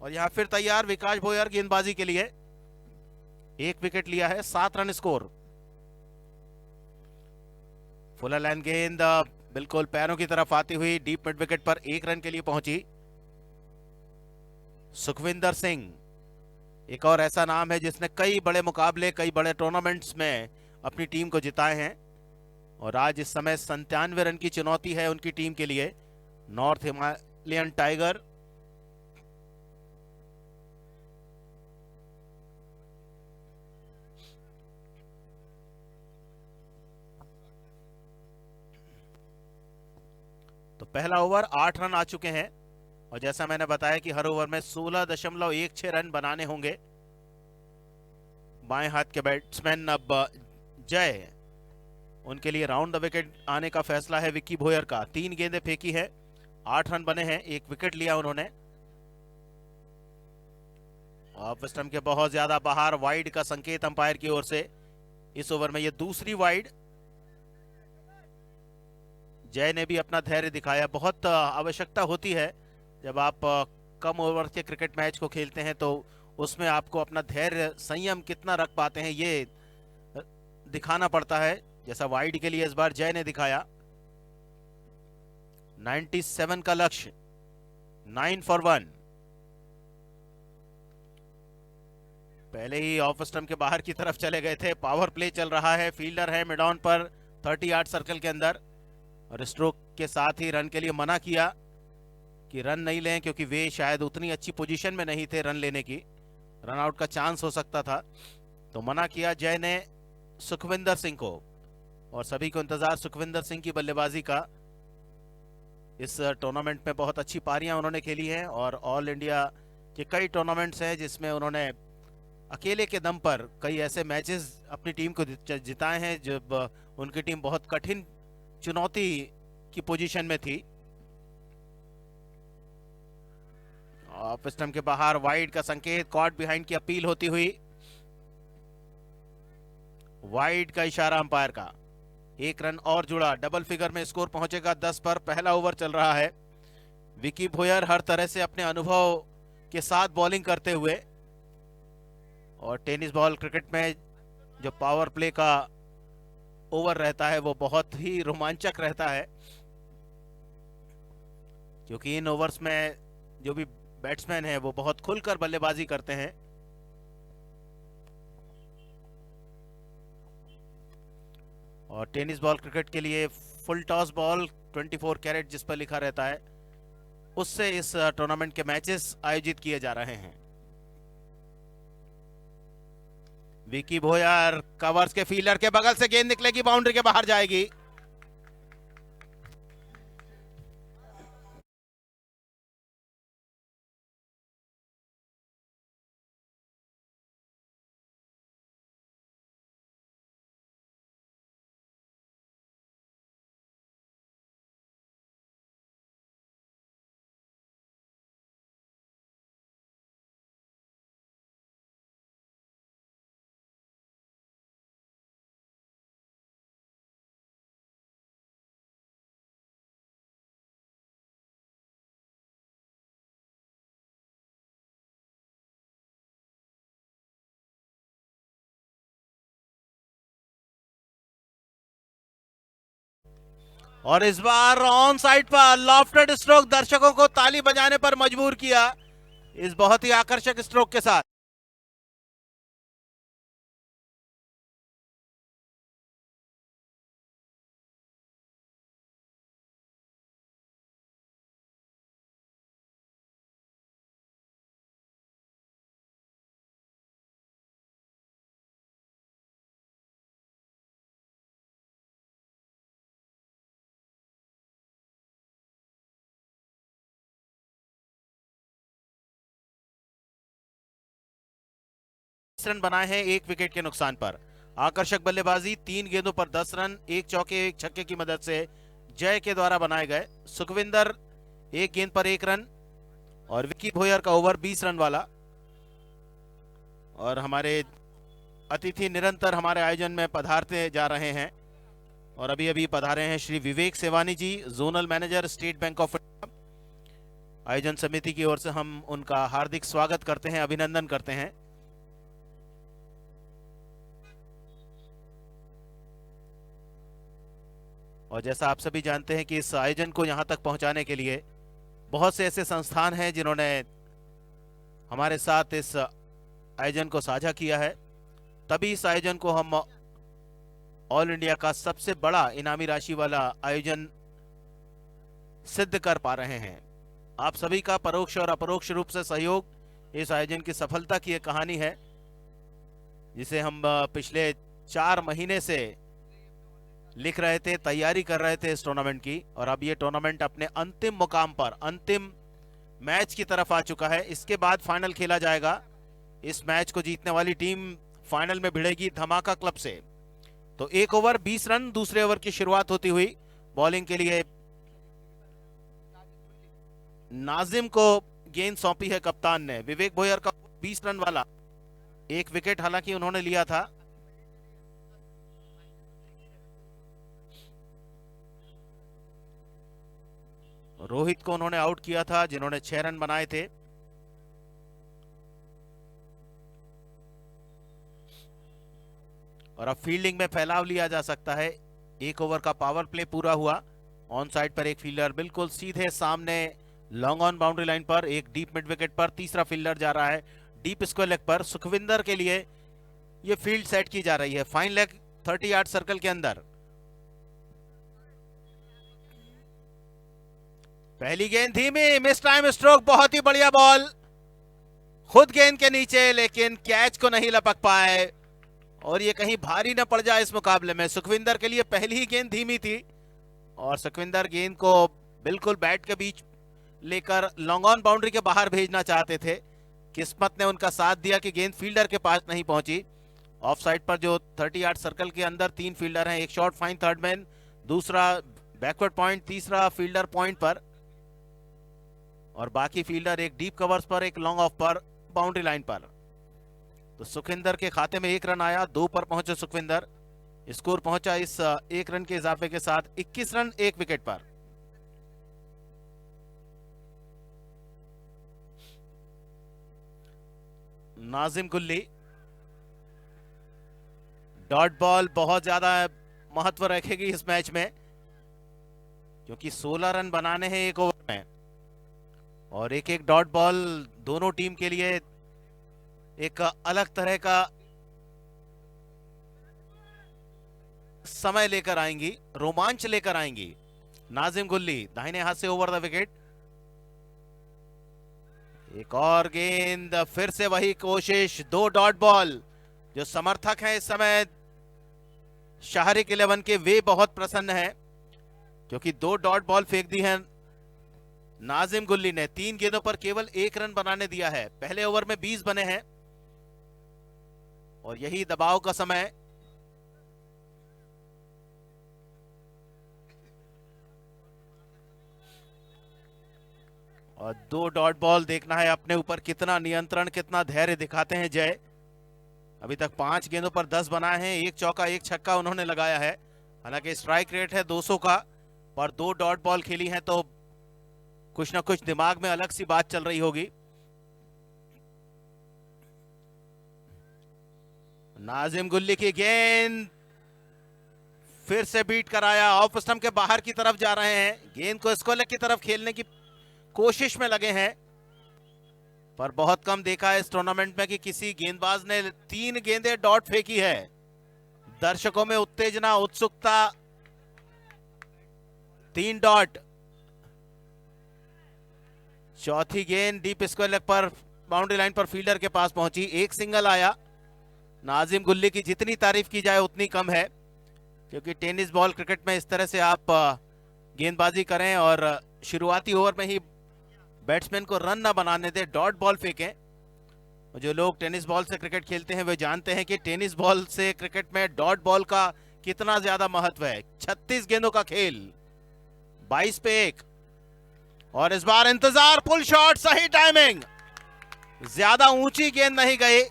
और यहाँ फिर तैयार विकास भोयर गेंदबाजी के लिए, 1 विकेट लिया है, 7 रन स्कोर। फुल लाइन गेंद बिल्कुल पैरों की तरफ आती हुई डीप मिड विकेट पर 1 रन के लिए पहुंची। सुखविंदर सिंह एक और ऐसा नाम है जिसने कई बड़े मुकाबले, कई बड़े टूर्नामेंट्स में अपनी टीम को जिताए हैं। और आज इस समय 97 रन की चुनौती है उनकी टीम के लिए, नॉर्थ हिमालयन टाइगर। तो पहला ओवर 8 रन आ चुके हैं और जैसा मैंने बताया कि हर ओवर में 16.16 रन बनाने होंगे। बाएं हाथ के बैट्समैन अब जय, उनके लिए राउंड द विकेट आने का फैसला है विक्की भोयर का। 3 गेंदें फेंकी है, 8 रन बने हैं, 1 विकेट लिया उन्होंने। ऑफ स्टंप के बहुत ज्यादा बाहर, वाइड का संकेत अंपायर की ओर से। इस ओवर में ये दूसरी वाइड। जय ने भी अपना धैर्य दिखाया। बहुत आवश्यकता होती है जब आप कम ओवर के क्रिकेट मैच को खेलते हैं तो उसमें आपको अपना धैर्य, संयम कितना रख पाते हैं ये दिखाना पड़ता है, जैसा वाइड के लिए इस बार जय ने दिखाया। 97 का लक्ष्य, 9 for 1। पहले ही ऑफ स्टंप के बाहर की तरफ चले गए थे। पावर प्ले चल रहा है, फील्डर है मिड ऑन पर 30 यार्ड सर्कल के अंदर और स्ट्रोक के साथ ही रन के लिए मना किया कि रन नहीं लें, क्योंकि वे शायद उतनी अच्छी पोजीशन में नहीं थे रन लेने की, रन आउट का चांस हो सकता था, तो मना किया जय ने सुखविंदर सिंह को। और सभी को इंतजार सुखविंदर सिंह की बल्लेबाजी का। इस टूर्नामेंट में बहुत अच्छी पारियां उन्होंने खेली हैं और ऑल इंडिया के कई टूर्नामेंट्स हैं जिसमें उन्होंने अकेले के दम पर कई ऐसे मैचेस अपनी टीम को जिताए हैं जब उनकी टीम बहुत कठिन चुनौती की पोजीशन में थी। ऑफ स्टंप के बाहर वाइड का संकेत, कॉट बिहाइंड की अपील होती हुई, वाइड का इशारा अंपायर का। 1 रन और जुड़ा, डबल फिगर में स्कोर पहुंचेगा 10 पर। पहला ओवर चल रहा है। विकी भोयर हर तरह से अपने अनुभव के साथ बॉलिंग करते हुए, और टेनिस बॉल क्रिकेट में जो पावर प्ले का ओवर रहता है वो बहुत ही रोमांचक रहता है, क्योंकि इन ओवर्स में जो भी बैट्समैन है वो बहुत खुलकर बल्लेबाजी करते हैं। और टेनिस बॉल क्रिकेट के लिए फुल टॉस बॉल 24 कैरेट जिस पर लिखा रहता है, उससे इस टूर्नामेंट के मैचेस आयोजित किए जा रहे हैं। विकी भोयर कवर्स के फील्डर के बगल से गेंद निकलेगी, बाउंड्री के बाहर जाएगी। और इस बार ऑन साइड पर लॉफ्टेड स्ट्रोक दर्शकों को ताली बजाने पर मजबूर किया इस बहुत ही आकर्षक स्ट्रोक के साथ। रन बनाए हैं 1 विकेट के नुकसान पर। आकर्षक बल्लेबाजी, 3 गेंदों पर 10 रन, 1 चौके 1 छक्के की मदद से जय के द्वारा बनाए गए। सुखविंदर 1 गेंद पर 1 रन और विकी भोयर का ओवर 20 रन वाला। और हमारे अतिथि निरंतर हमारे आयोजन में पधारते जा रहे हैं। और अभी अभी पधारे हैं Shri Vivek Sewani ji, zonal manager, state bank of India. आयोजन समिति की ओर से हम उनका हार्दिक स्वागत करते हैं, अभिनंदन करते हैं। और जैसा आप सभी जानते हैं कि इस आयोजन को यहां तक पहुंचाने के लिए बहुत से ऐसे संस्थान हैं जिन्होंने हमारे साथ इस आयोजन को साझा किया है, तभी इस आयोजन को हम ऑल इंडिया का सबसे बड़ा इनामी राशि वाला आयोजन सिद्ध कर पा रहे हैं। आप सभी का परोक्ष और अपरोक्ष रूप से सहयोग इस आयोजन की सफलता की एक कहानी है, जिसे हम पिछले 4 महीने से लिख रहे थे, तैयारी कर रहे थे इस टूर्नामेंट की, और अब ये टूर्नामेंट अपने अंतिम मुकाम पर, अंतिम मैच की तरफ आ चुका है। इसके बाद फाइनल खेला जाएगा। इस मैच को जीतने वाली टीम फाइनल में भिड़ेगी धमाका क्लब से। तो 1 ओवर 20 रन, दूसरे ओवर की शुरुआत होती हुई बॉलिंग के लिए नाजिम को गेंद सौंपी है कप्तान ने। विवेक भोयर का 20 रन वाला एक विकेट हालांकि उन्होंने लिया था। रोहित को उन्होंने आउट किया था, जिन्होंने 6 रन बनाए थे। और अब फील्डिंग में फैलाव लिया जा सकता है। 1 ओवर का पावर प्ले पूरा हुआ। ऑन साइड पर एक फील्डर बिल्कुल सीधे सामने लॉन्ग ऑन बाउंड्री लाइन पर, एक डीप मिड विकेट पर तीसरा फील्डर जा रहा है डीप स्क्वायर लेग पर। सुखविंदर के लिए ये फील्ड सेट की जा रही है फाइन लेग 30 यार्ड सर्कल के अंदर। पहली गेंद धीमी, मिस टाइम स्ट्रोक, बहुत ही बढ़िया बॉल, खुद गेंद के नीचे, लेकिन कैच को नहीं लपक पाए और ये कहीं भारी न पड़ जाए इस मुकाबले में। सुखविंदर के लिए पहली ही गेंद धीमी थी और सुखविंदर गेंद को बिल्कुल बैट के बीच लेकर लॉन्ग ऑन बाउंड्री के बाहर भेजना चाहते थे। किस्मत ने उनका साथ दिया कि गेंद फील्डर के पास नहीं पहुंची। ऑफ साइड पर जो 30 यार्ड सर्कल के अंदर 3 फील्डर हैं, एक शॉर्ट फाइन थर्ड मैन, दूसरा बैकवर्ड पॉइंट, तीसरा फील्डर पॉइंट पर और बाकी फील्डर एक डीप कवर्स पर, एक लॉन्ग ऑफ पर, बाउंड्री लाइन पर। तो सुखविंदर के खाते में 1 रन आया, 2 पर पहुंचे सुखविंदर। स्कोर पहुंचा इस 1 रन के इजाफे के साथ 21 रन 1 विकेट पर। नाजिम गुल्ली, डॉट बॉल बहुत ज्यादा महत्व रखेगी इस मैच में, क्योंकि 16 रन बनाने हैं 1 ओवर में और एक एक डॉट बॉल दोनों टीम के लिए एक अलग तरह का समय लेकर आएंगी, रोमांच लेकर आएंगी। नाजिम गुल्ली दाहिने हाथ से ओवर द विकेट। एक और गेंद, फिर से वही कोशिश, 2 डॉट बॉल। जो समर्थक हैं इस समय शाहरिक 11 के, वे बहुत प्रसन्न हैं क्योंकि 2 डॉट बॉल फेंक दी हैं नाजिम गुल्ली ने। 3 गेंदों पर केवल 1 रन बनाने दिया है। पहले ओवर में 20 बने हैं और यही दबाव का समय। और 2 डॉट बॉल, देखना है अपने ऊपर कितना नियंत्रण, कितना धैर्य दिखाते हैं जय। अभी तक 5 गेंदों पर 10 बनाए हैं, 1 चौका 1 छक्का उन्होंने लगाया है। हालांकि स्ट्राइक रेट है 200 का, पर 2 डॉट बॉल खेली हैं तो कुछ ना कुछ दिमाग में अलग सी बात चल रही होगी। नाजिम गुल्ली की गेंद फिर से बीट कराया, ऑफ स्टंप के बाहर की तरफ जा रहे हैं। गेंद को स्क्वायर लेग की तरफ खेलने की कोशिश में लगे हैं, पर बहुत कम देखा है इस टूर्नामेंट में कि किसी गेंदबाज ने 3 गेंदें डॉट फेंकी है। दर्शकों में उत्तेजना, उत्सुकता। 3 डॉट। चौथी गेंद डीप स्क्वायर लेग पर, बाउंड्री लाइन पर फील्डर के पास पहुंची, 1 सिंगल आया। नाजिम गुल्ली की जितनी तारीफ की जाए उतनी कम है, क्योंकि टेनिस बॉल क्रिकेट में इस तरह से आप गेंदबाजी करें और शुरुआती ओवर में ही बैट्समैन को रन ना बनाने दे, डॉट बॉल फेंकें। जो लोग टेनिस बॉल से क्रिकेट खेलते हैं वे जानते हैं कि टेनिस बॉल से क्रिकेट में डॉट बॉल का कितना ज्यादा महत्व है। 36 गेंदों का खेल, 22 पे 1 और इस बार इंतजार, पुल शॉट, सही टाइमिंग, ज्यादा ऊंची गेंद नहीं गई।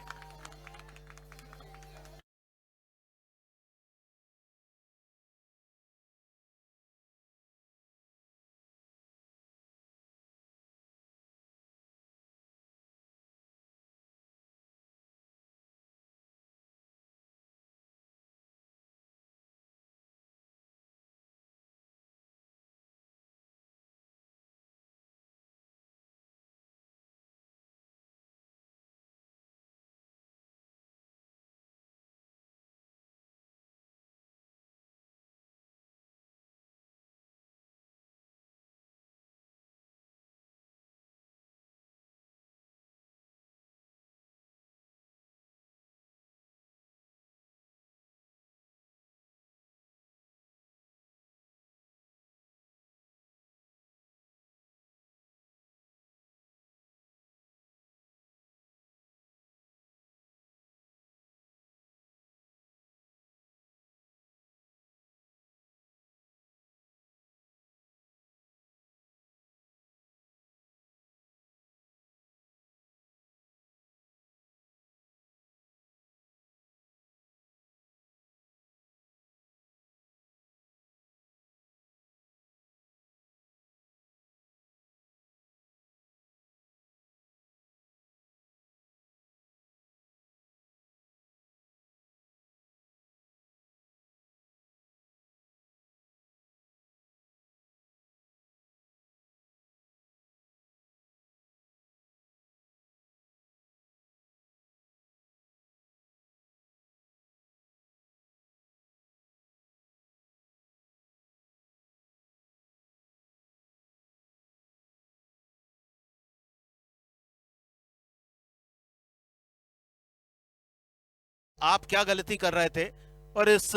आप क्या गलती कर रहे थे और इस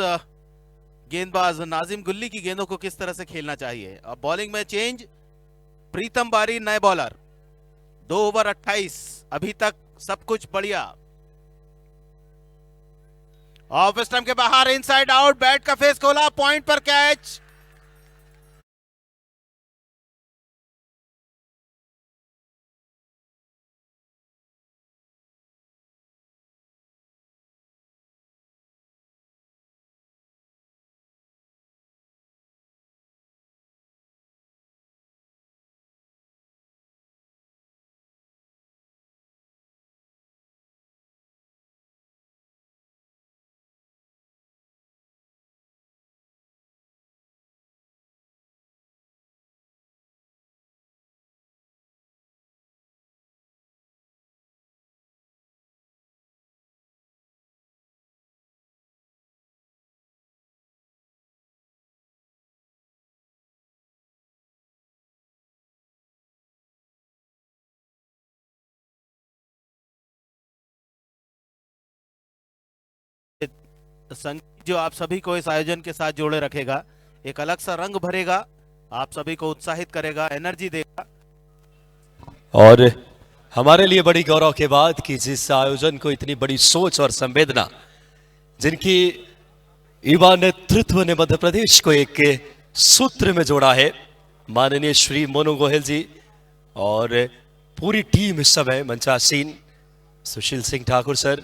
गेंदबाज नाजिम गुल्ली की गेंदों को किस तरह से खेलना चाहिए। अब बॉलिंग में चेंज, प्रीतम बारी नए बॉलर। 2 ओवर 28, अभी तक सब कुछ बढ़िया। ऑफ स्टंप के बाहर इनसाइड आउट, बैट का फेस खोला, पॉइंट पर कैच। संगीत जो आप सभी को इस आयोजन के साथ जोड़े रखेगा, एक अलग सा रंग भरेगा, आप सभी को उत्साहित करेगा, एनर्जी देगा। और हमारे लिए बड़ी गौरव के बाद कि जिस आयोजन को इतनी बड़ी सोच और संवेदना, जिनकी युवा नेतृत्व ने मध्य प्रदेश को एक सूत्र में जोड़ा है, माननीय श्री मोनू गोयल जी और पूरी टीम इस समय मंचासीन, सुशील सिंह ठाकुर सर,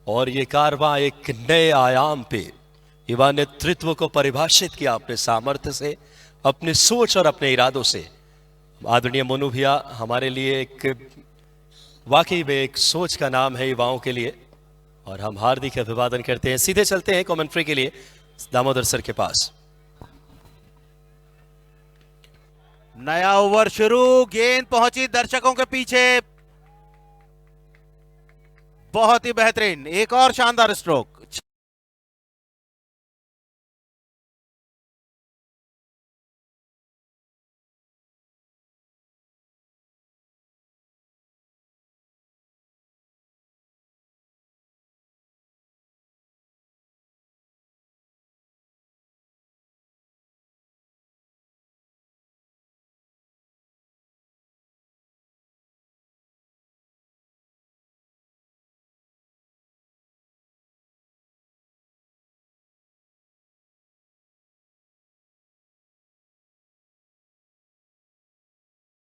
और ये कारवां एक नए आयाम पे युवा नेतृत्व को परिभाषित किया अपने सामर्थ्य से, अपने सोच और अपने इरादों से। आदरणीय मोनू भैया हमारे लिए एक वाकई में एक सोच का नाम है युवाओं के लिए, और हम हार्दिक अभिवादन करते हैं। सीधे चलते हैं कमेंट्री के लिए दामोदर सर के पास। नया ओवर शुरू, गेंद पहुंची दर्शकों के पीछे, बहुत ही बेहतरीन, एक और शानदार स्ट्रोक।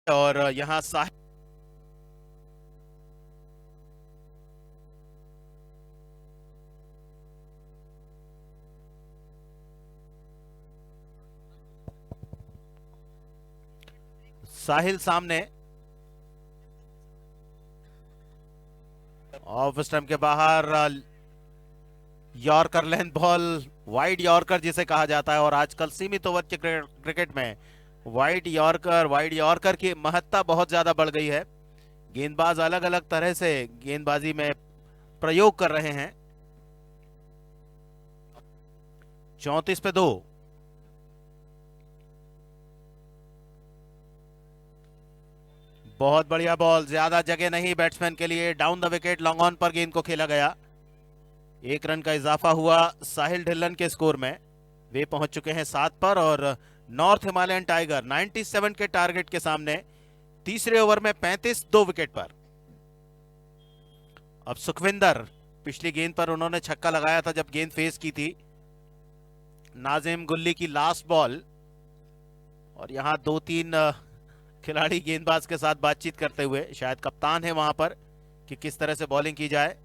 और यहां साहिल सामने, ऑफ स्टंप के बाहर yorker length ball, wide yorker जिसे कहा जाता है। और आजकल सीमित ओवर के क्रिकेट में वाइड यॉर्कर की महत्ता बहुत ज्यादा बढ़ गई है। गेंदबाज अलग अलग तरह से गेंदबाजी में प्रयोग कर रहे हैं। 34 पे 2। बहुत बढ़िया बॉल, ज्यादा जगह नहीं बैट्समैन के लिए, down the wicket long on पर गेंद को खेला गया। 1 रन का इजाफा हुआ साहिल ढिल्लन के स्कोर में, वे पहुंच चुके हैं 7 पर। और नॉर्थ हिमालयन टाइगर 97 के टारगेट के सामने तीसरे ओवर में 35, 2 विकेट पर। अब सुखविंदर, पिछली गेंद पर उन्होंने छक्का लगाया था जब गेंद फेस की थी। नाजिम गुल्ली की लास्ट बॉल, और यहां 2-3 खिलाड़ी गेंदबाज के साथ बातचीत करते हुए, शायद कप्तान है वहां पर, कि किस तरह से बॉलिंग की जाए।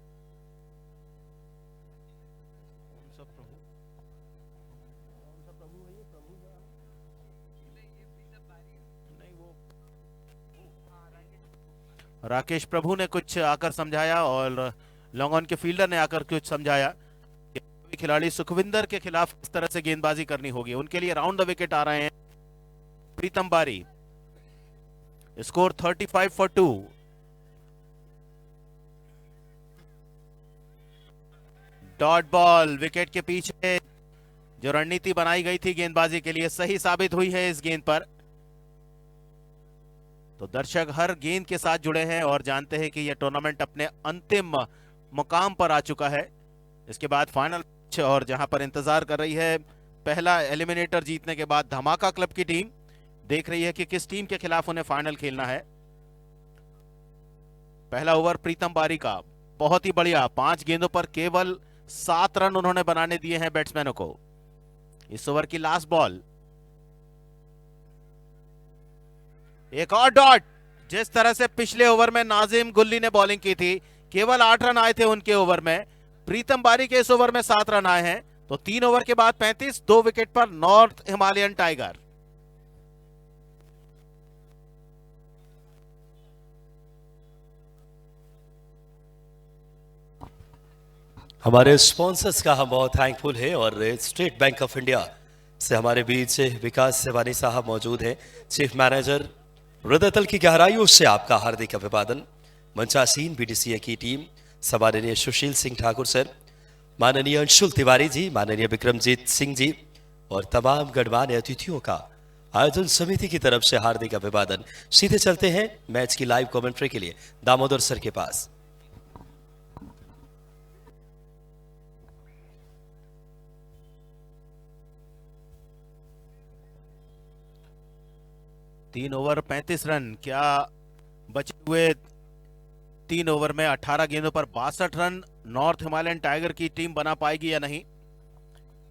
राकेश प्रभु ने कुछ आकर समझाया और लॉन्ग ऑन के फील्डर ने आकर कुछ समझाया कि खिलाड़ी सुखविंदर के खिलाफ किस तरह से गेंदबाजी करनी होगी। उनके लिए राउंड द विकेट आ रहे हैं प्रीतम बारी। Score 35 for 2। Dot ball, wicket के पीछे जो रणनीति बनाई गई थी गेंदबाजी के लिए, सही साबित हुई है इस गेंद पर। तो दर्शक हर गेंद के साथ जुड़े हैं और जानते हैं कि यह टूर्नामेंट अपने अंतिम मुकाम पर आ चुका है। इसके बाद फाइनल मैच, और जहां पर इंतजार कर रही है पहला एलिमिनेटर जीतने के बाद धमाका क्लब की टीम। देख रही है कि किस टीम के खिलाफ उन्हें फाइनल खेलना है। पहला ओवर प्रीतम बारी का बहुत ही बढ़िया, 5 गेंदों पर केवल 7 रन उन्होंने बनाने दिए हैं बैट्समैनों को। इस ओवर की लास्ट बॉल, एक और डॉट। जिस तरह से पिछले ओवर में नाजिम गुल्ली ने बॉलिंग की थी, केवल 8 रन आए थे उनके ओवर में, प्रीतम बारी के इस ओवर में 7 रन आए हैं। तो 3 ओवर के बाद 35, 2 विकेट पर नॉर्थ हिमालयन टाइगर। हमारे स्पॉन्सर्स का हम बहुत थैंकफुल है, और स्टेट बैंक ऑफ इंडिया से हमारे बीच विकास सेवानी साहब मौजूद हैं। चीफ मैनेजर हृदय की गहराइयों से आपका हार्दिक अभिवादन। मंचासीन बीडीसीए की टीम, सम्माननीय सुशील सिंह ठाकुर सर, माननीय अंशुल तिवारी जी, माननीय विक्रमजीत सिंह जी और तमाम गणमान्य अतिथियों का आयोजन समिति की तरफ से हार्दिक अभिवादन। सीधे चलते हैं मैच की लाइव कमेंट्री के लिए दामोदर सर के पास। 3 ओवर 35 रन, क्या बचे हुए 3 ओवर में 18 गेंदों पर 62 रन नॉर्थ हिमालयन टाइगर की टीम बना पाएगी या नहीं?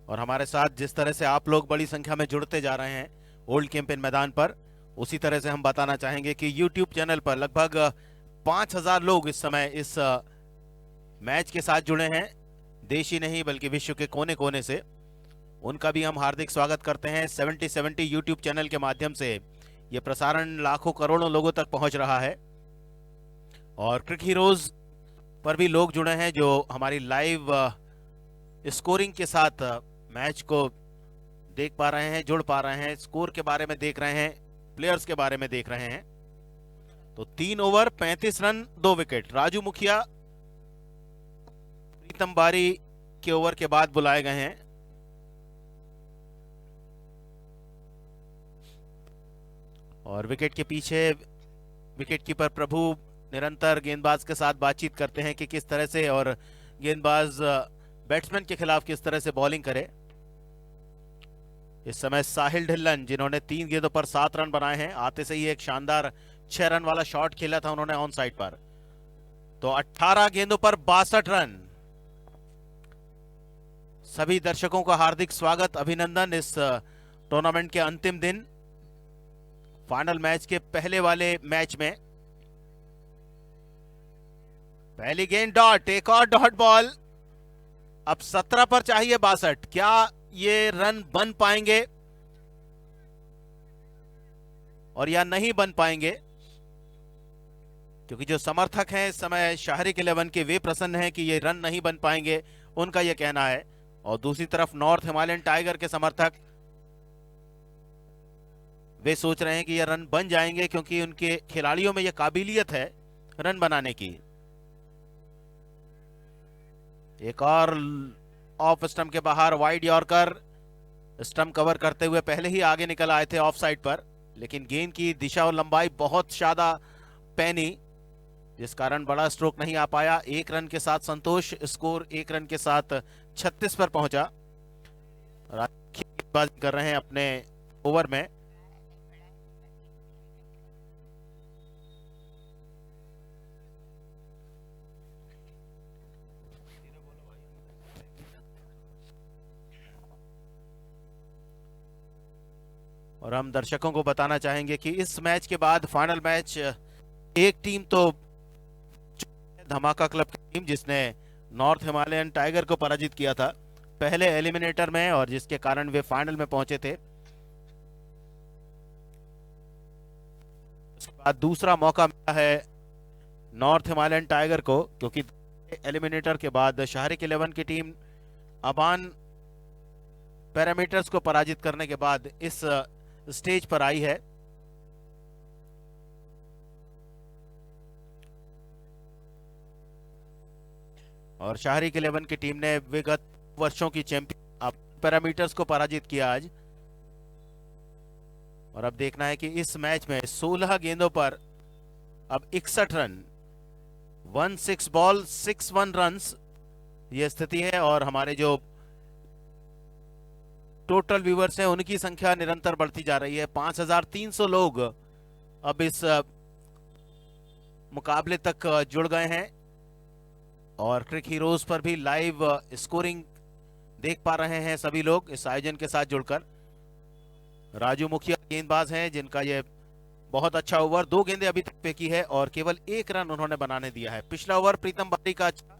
और हमारे साथ जिस तरह से आप लोग बड़ी संख्या में जुड़ते जा रहे हैं ओल्ड कैंपेन मैदान पर, उसी तरह से हम बताना चाहेंगे कि YouTube चैनल पर लगभग 5000 लोग इस समय इस मैच के साथ जुड़े हैं, देश ही नहीं बल्कि विश्व के कोने कोने से। उनका भी हम हार्दिक स्वागत करते हैं। 70 YouTube चैनल के माध्यम से ये प्रसारण लाखों करोड़ों लोगों तक पहुंच रहा है, और क्रिक हीरोज पर भी लोग जुड़े हैं जो हमारी लाइव स्कोरिंग के साथ मैच को देख पा रहे हैं, जुड़ पा रहे हैं, स्कोर के बारे में देख रहे हैं, प्लेयर्स के बारे में देख रहे हैं। तो 3 ओवर 35 रन 2 विकेट राजू मुखिया प्रीतम बारी के ओवर के बाद बुलाए गए हैं। और विकेट के पीछे विकेट कीपर प्रभु निरंतर गेंदबाज के साथ बातचीत करते हैं कि किस तरह से और गेंदबाज बैट्समैन के खिलाफ किस तरह से बॉलिंग करे। इस समय साहिल ढिल्लन, जिन्होंने 3 गेंदों पर 7 रन बनाए हैं, आते से ही एक शानदार 6 रन वाला शॉट खेला था उन्होंने ऑन साइड पर। तो 18 गेंदों पर 62 रन। सभी दर्शकों का हार्दिक स्वागत, अभिनंदन इस टूर्नामेंट के अंतिम दिन, फाइनल मैच के पहले वाले मैच में। पहली गेंद डॉट, एक और डॉट बॉल। अब 17 पर चाहिए 62। क्या ये रन बन पाएंगे और या नहीं बन पाएंगे? क्योंकि जो समर्थक हैं इस समय शाहरिक 11 के, वे प्रसन्न हैं कि ये रन नहीं बन पाएंगे, उनका यह कहना है। और दूसरी तरफ नॉर्थ हिमालयन टाइगर के समर्थक, वे सोच रहे हैं कि ये रन बन जाएंगे क्योंकि उनके खिलाड़ियों में यह काबिलियत है रन बनाने की। एक और ऑफ स्टंप के बाहर वाइड यॉर्कर, स्टंप कवर करते हुए पहले ही आगे निकल आए थे ऑफ साइड पर, लेकिन गेंद की दिशा और लंबाई बहुत ज्यादा पैनी, जिस कारण बड़ा स्ट्रोक नहीं आ पाया। 1 रन के साथ संतोष, स्कोर 1 रन के साथ 36 पर पहुंचा। गेंदबाजी कर रहे हैं अपने ओवर में। और हम दर्शकों को बताना चाहेंगे कि इस मैच के बाद फाइनल मैच, एक टीम तो धमाका क्लब की टीम, जिसने नॉर्थ हिमालयन टाइगर को पराजित किया था पहले एलिमिनेटर में, और जिसके कारण वे फाइनल में पहुंचे थे। उसके बाद दूसरा मौका मिला है नॉर्थ हिमालयन टाइगर को, क्योंकि एलिमिनेटर के बाद शाहरिक 11 की टीम अबान पैरामीटर्स को पराजित करने के बाद इस स्टेज पर आई है। और शाहरिक 11 की टीम ने विगत वर्षों की चैंपियन पैरामीटर्स को पराजित किया आज। और अब देखना है कि इस मैच में 16 गेंदों पर अब 61 रन, 16 बॉल 61 रन्स ये स्थिति है और हमारे जो टोटल व्यूअर्स हैं उनकी संख्या निरंतर बढ़ती जा रही है। 5300 लोग अब इस मुकाबले तक जुड़ गए हैं और क्रिक हीरोज पर भी लाइव स्कोरिंग देख पा रहे हैं सभी लोग इस आयोजन के साथ जुड़कर। राजू मुखिया गेंदबाज हैं जिनका ये बहुत अच्छा ओवर, 2 गेंदें अभी तक फेंकी है और केवल 1 रन उन्होंने बनाने दिया है। पिछला ओवर प्रीतम बारी का अच्छा,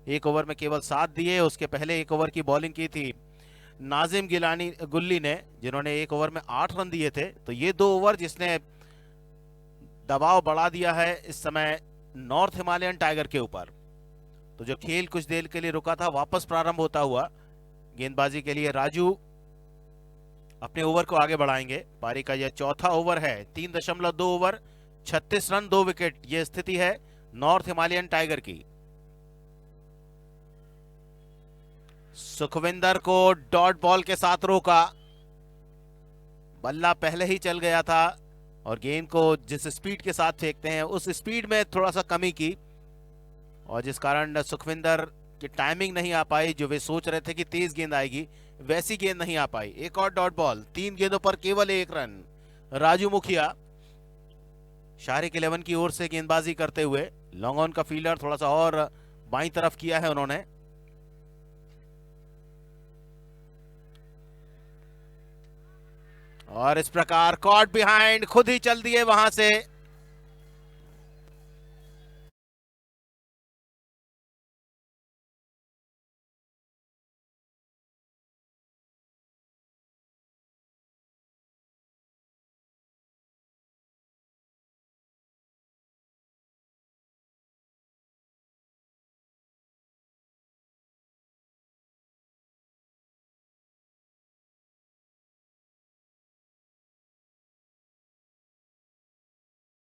1 ओवर में केवल 7 दिए। उसके पहले 1 ओवर की बॉलिंग की थी नाजिम गुल्ली ने, जिन्होंने 1 ओवर में 8 रन दिए थे। तो ये 2 ओवर जिसने दबाव बढ़ा दिया है इस समय नॉर्थ हिमालयन टाइगर के ऊपर। तो जो खेल कुछ देर के लिए रुका था वापस प्रारंभ होता हुआ गेंदबाजी के लिए राजू अपने ओवर को आगे बढ़ाएंगे। पारी का यह चौथा ओवर है, 3.2 ओवर, 36 रन 2 विकेट, यह स्थिति है नॉर्थ हिमालयन टाइगर की। सुखविंदर को डॉट बॉल के साथ रोका, बल्ला पहले ही चल गया था और गेंद को जिस स्पीड के साथ फेंकते हैं उस स्पीड में थोड़ा सा कमी की और जिस कारण सुखविंदर की टाइमिंग नहीं आ पाई। जो वे सोच रहे थे कि तेज गेंद आएगी वैसी गेंद नहीं आ पाई। एक और डॉट बॉल, 3 गेंदों पर केवल 1 रन। राजू मुखिया शाहरिक 11 की ओर से गेंदबाजी करते हुए, लॉन्ग ऑन का फील्डर थोड़ा सा और बाईं तरफ किया है उन्होंने। और इस प्रकार कॉट बिहाइंड, खुद ही चल दिए वहां से।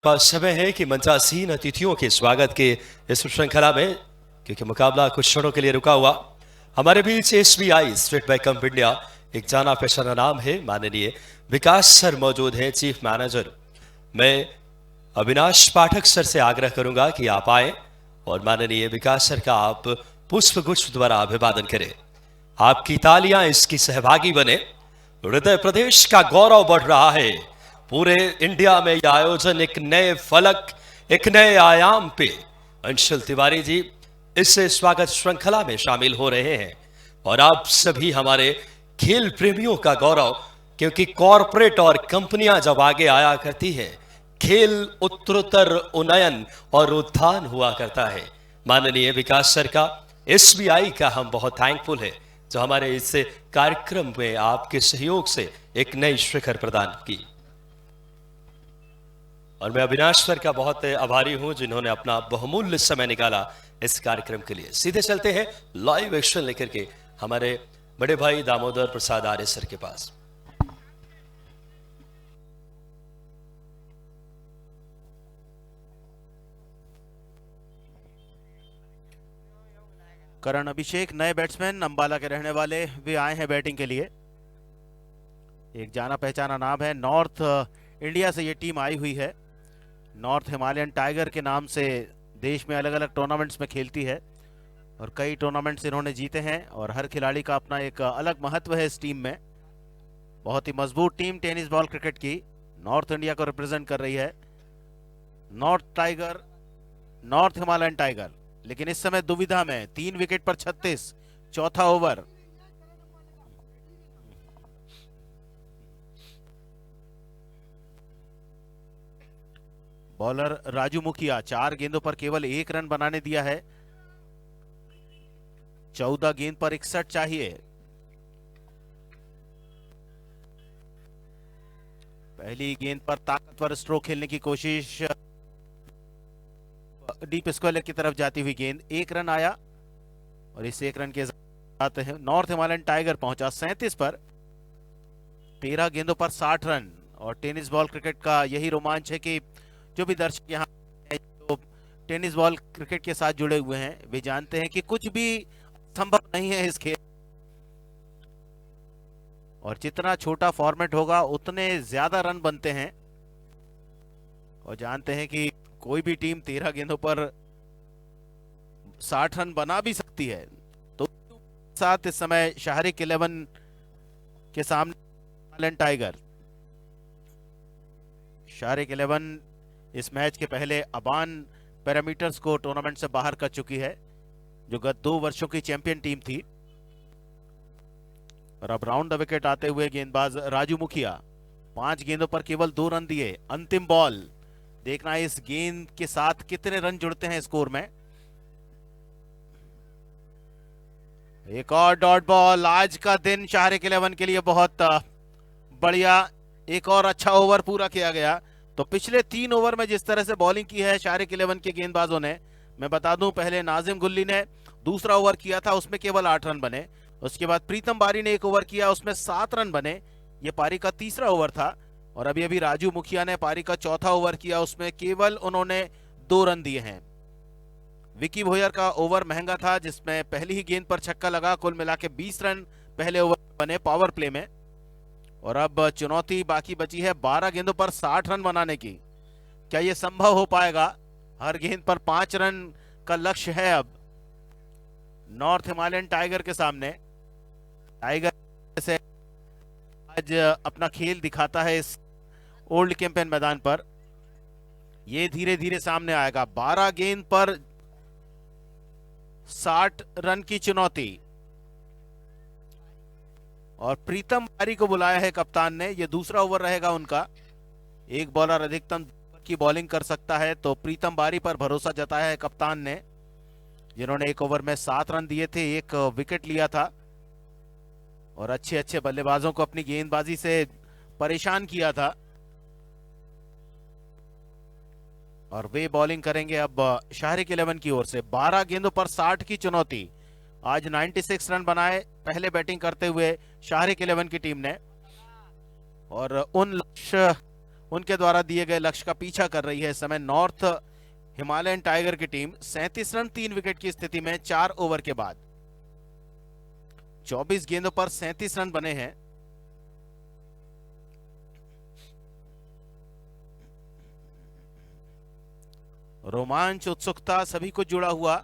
पास समय है कि मंचासीन अतिथियों के स्वागत के इस श्रृंखला में, क्योंकि मुकाबला कुछ क्षणों के लिए रुका हुआ, हमारे बीच SBI state bank of India एक जाना पहचाना नाम है, माननीय विकास सर मौजूद हैं, चीफ मैनेजर। मैं अविनाश पाठक सर से आग्रह करूंगा कि आप आए और माननीय विकास सर का आप पुष्प गुच्छ द्वारा अभिवादन करें। आपकी तालियां इसकी सहभागी बने। हृदय प्रदेश का गौरव बढ़ रहा है। पूरे इंडिया में यह आयोजन एक नए फलक, एक नए आयाम पे। अंशुल तिवारी जी इस स्वागत श्रृंखला में शामिल हो रहे हैं और आप सभी हमारे खेल प्रेमियों का गौरव, क्योंकि कॉरपोरेट और कंपनियां जब आगे आया करती है, खेल उत्तरोत्तर उन्नयन और उत्थान हुआ करता है। माननीय विकास सर का, एसबीआई का हम बहुत थैंकफुल है जो हमारे इस कार्यक्रम में आपके सहयोग से एक नई शिखर प्रदान की। और मैं अविनाश सर का बहुत आभारी हूं जिन्होंने अपना बहुमूल्य समय निकाला इस कार्यक्रम के लिए। सीधे चलते हैं लाइव एक्शन लेकर के हमारे बड़े भाई दामोदर प्रसाद आर्य सर के पास। करण अभिषेक नए बैट्समैन, अंबाला के रहने वाले, वे आए हैं बैटिंग के लिए। एक जाना पहचाना नाम है, नॉर्थ इंडिया से ये टीम आई हुई है। नॉर्थ हिमालयन टाइगर के नाम से देश में अलग अलग टूर्नामेंट्स में खेलती है और कई टूर्नामेंट्स इन्होंने जीते हैं और हर खिलाड़ी का अपना एक अलग महत्व है इस टीम में। बहुत ही मजबूत टीम टेनिस बॉल क्रिकेट की नॉर्थ इंडिया को रिप्रेजेंट कर रही है। North tiger, north Himalayan tiger, लेकिन इस समय दुविधा में, 3 विकेट पर 36, चौथा ओवर। बॉलर राजू मुखिया 4 गेंदों पर केवल 1 रन बनाने दिया है। 14 गेंद पर 61 चाहिए। पहली गेंद पर ताकतवर स्ट्रोक खेलने की कोशिश, डीप स्क्वायर की तरफ जाती हुई गेंद, 1 रन आया और इस 1 रन के साथ नॉर्थ हिमालयन टाइगर पहुंचा 37 पर। 13 गेंदों पर 60 रन। और टेनिस बॉल क्रिकेट का यही रोमांच है कि जो भी दर्शक यहाँ जो टेनिस बॉल क्रिकेट के साथ जुड़े हुए हैं वे जानते हैं कि कुछ भी संभव नहीं है इस खेल, और जितना छोटा फॉर्मेट होगा उतने ज्यादा रन बनते हैं। और जानते हैं कि कोई भी टीम 13 गेंदों पर 60 रन बना भी सकती है। साथ इस समय शाहरिक 11 के सामने हिमालयन टाइगर। शाहरिक 11 इस मैच के पहले अबान पैरामीटर्स को टूर्नामेंट से बाहर कर चुकी है, जो गत 2 वर्षों की चैंपियन टीम थी। और अब राउंड द विकेट आते हुए गेंदबाज राजू मुखिया, 5 गेंदों पर केवल 2 रन दिए। अंतिम बॉल, देखना है इस गेंद के साथ कितने रन जुड़ते हैं स्कोर में। एक और डॉट बॉल। आज का दिन शाहरिक 11 के लिए बहुत बढ़िया, एक और अच्छा ओवर पूरा किया गया। तो पिछले 3 ओवर में जिस तरह से बॉलिंग की है शाहरिक 11 के गेंदबाजों ने, मैं बता दूं पहले नाजिम गुल्ली ने दूसरा ओवर किया था, उसमें केवल 8 रन बने। उसके बाद प्रीतम बारी ने 1 ओवर किया, उसमें 7 रन बने। ये पारी का तीसरा ओवर था। और अभी अभी राजू मुखिया ने पारी का चौथा ओवर किया, उसमें केवल उन्होंने 2 रन दिए हैं। विकी भोयर का ओवर महंगा था, जिसमें पहली ही गेंद पर छक्का लगा। कुल मिला के 20 रन पहले ओवर बने पावर प्ले में। और अब चुनौती बाकी बची है 12 गेंदों पर 60 रन बनाने की। क्या यह संभव हो पाएगा? हर गेंद पर 5 रन का लक्ष्य है अब नॉर्थ हिमालयन टाइगर के सामने। टाइगर से आज अपना खेल दिखाता है इस ओल्ड कैंपेन मैदान पर। ये धीरे धीरे सामने आएगा। 12 गेंद पर 60 रन की चुनौती। और प्रीतम बारी को बुलाया है कप्तान ने। यह दूसरा ओवर रहेगा उनका। एक बॉलर अधिकतम की बॉलिंग कर सकता है, तो प्रीतम बारी पर भरोसा जताया है कप्तान ने, जिन्होंने 1 ओवर में 7 रन दिए थे, 1 विकेट लिया था और अच्छे अच्छे बल्लेबाजों को अपनी गेंदबाजी से परेशान किया था। और वे बॉलिंग करेंगे अब शाहरिक 11 की ओर से। 12 गेंदों पर 60 की चुनौती। आज 96 रन बनाए पहले बैटिंग करते हुए शाहरिक 11 की टीम ने। और उनके द्वारा दिए गए लक्ष्य का पीछा कर रही है इस समय नॉर्थ हिमालयन टाइगर की टीम। 37 रन 3 विकेट की स्थिति में 4 ओवर के बाद। 24 गेंदों पर 37 रन बने हैं। रोमांच, उत्सुकता सभी को जुड़ा हुआ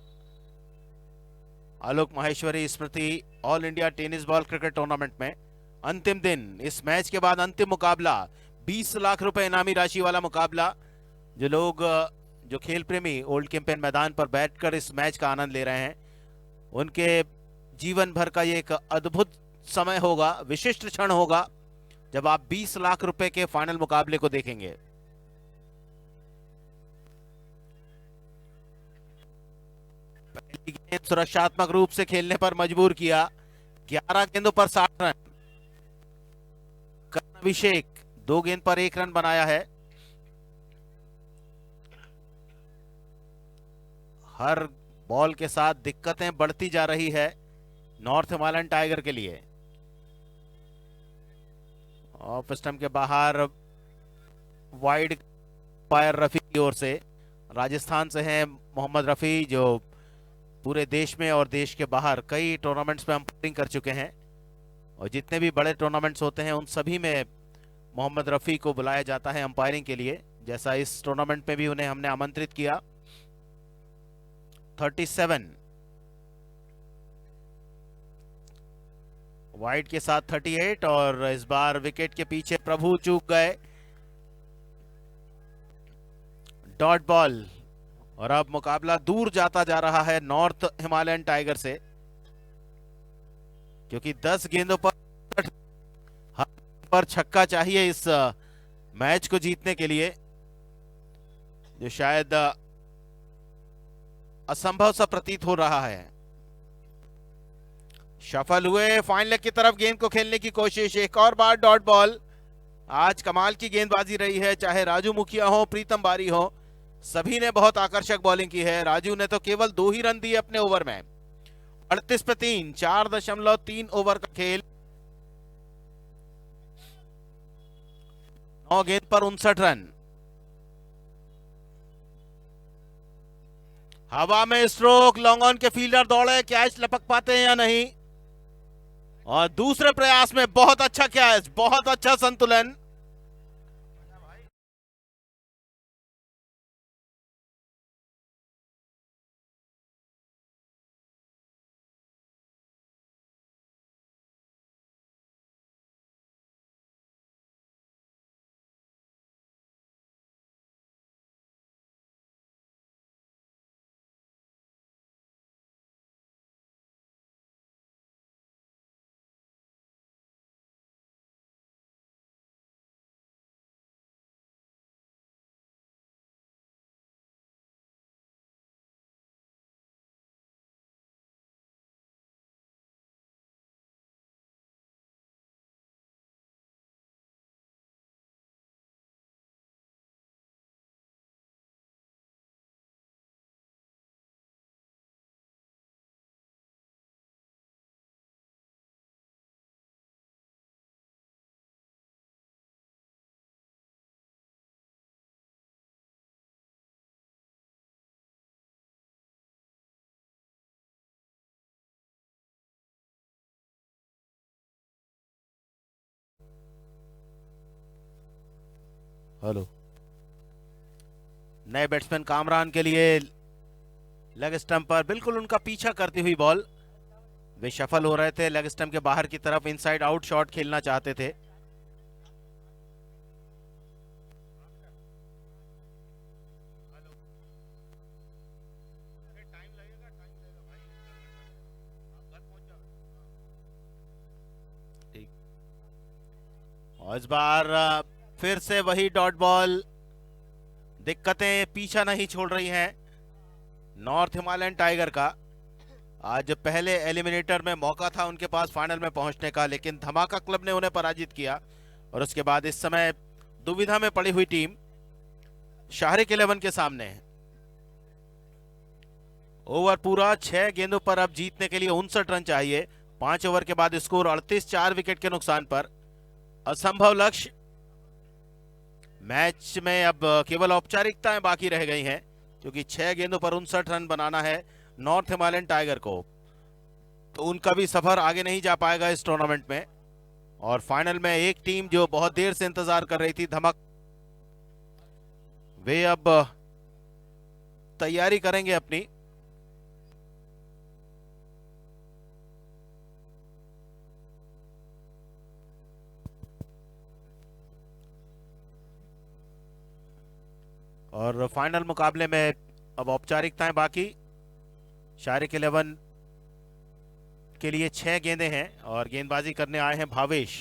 आलोक माहेश्वरी स्मृति all India tennis ball cricket tournament में अंतिम दिन। इस मैच के बाद अंतिम मुकाबला, 20 लाख रुपए इनामी राशि वाला मुकाबला। जो खेल प्रेमी ओल्ड कैंपेन मैदान पर बैठकर इस मैच का आनंद ले रहे हैं, उनके जीवन भर का ये एक अद्भुत समय होगा, विशिष्ट क्षण होगा, जब आप 20 लाख रुपए के फाइनल मुकाबले को देखेंगे। पहली गेंद सुरक्षात्मक रूप से खेलने पर मजबूर किया। 11 गेंदों पर 60 रन। करण अभिषेक 2 गेंद पर 1 रन बनाया है। हर बॉल के साथ दिक्कतें बढ़ती जा रही है नॉर्थ हिमालयन टाइगर के लिए। ऑफ स्टंप के बाहर वाइड फायर रफी की ओर से। राजस्थान से हैं मोहम्मद रफी, जो पूरे देश में और देश के बाहर कई टूर्नामेंट्स में अंपायरिंग कर चुके हैं। और जितने भी बड़े टूर्नामेंट्स होते हैं उन सभी में मोहम्मद रफी को बुलाया जाता है अंपायरिंग के लिए। जैसा इस टूर्नामेंट में भी उन्हें हमने आमंत्रित किया। 37 वाइड के साथ 38। और इस बार विकेट के पीछे प्रभु चूक गए। Dot ball. और अब मुकाबला दूर जाता जा रहा है नॉर्थ हिमालयन टाइगर से, क्योंकि 10 गेंदों पर छक्का चाहिए इस मैच को जीतने के लिए, जो शायद असंभव सा प्रतीत हो रहा है। सफल हुए। फाइन लेग की तरफ गेंद को खेलने की कोशिश। एक और बार डॉट बॉल। आज कमाल की गेंदबाजी रही है, चाहे राजू मुखिया हो, प्रीतम बारी हो, सभी ने बहुत आकर्षक बॉलिंग की है। राजू ने तो केवल 2 ही रन दिए अपने ओवर में। 38 पे 3, 4.3 ओवर का खेल। 9 गेंद पर 59 रन। हवा में स्ट्रोक, लॉन्ग ऑन के फील्डर दौड़े, कैच लपक पाते हैं या नहीं। और दूसरे प्रयास में बहुत अच्छा कैच, बहुत अच्छा संतुलन। हेलो। नए बैट्समैन कामरान के लिए लेग स्टंप पर बिल्कुल उनका पीछा करती हुई बॉल। वे सफल हो रहे थे, लेग स्टंप के बाहर की तरफ इनसाइड आउट शॉट खेलना चाहते थे। और इस बार फिर से वही डॉट बॉल। दिक्कतें पीछा नहीं छोड़ रही हैं नॉर्थ हिमालयन टाइगर का। आज पहले एलिमिनेटर में मौका था उनके पास फाइनल में पहुंचने का, लेकिन धमाका क्लब ने उन्हें पराजित किया। और उसके बाद इस समय दुविधा में पड़ी हुई टीम शाहरिक 11 के सामने है। ओवर पूरा 6 गेंदों पर अब जीतने के लिए 59 रन चाहिए। 5 ओवर के बाद स्कोर 38, 4 विकेट के नुकसान पर। असंभव लक्ष्य। मैच में अब केवल औपचारिकताएं बाकी रह गई हैं, क्योंकि 6 गेंदों पर 59 रन बनाना है नॉर्थ हिमालयन टाइगर को। तो उनका भी सफर आगे नहीं जा पाएगा इस टूर्नामेंट में। और फाइनल में एक टीम जो बहुत देर से इंतजार कर रही थी, धमक, वे अब तैयारी करेंगे अपनी। और फाइनल मुकाबले में अब औपचारिकताएं बाकी। शाहरिक 11 के लिए 6 गेंदें हैं और गेंदबाजी करने आए हैं Bhavesh.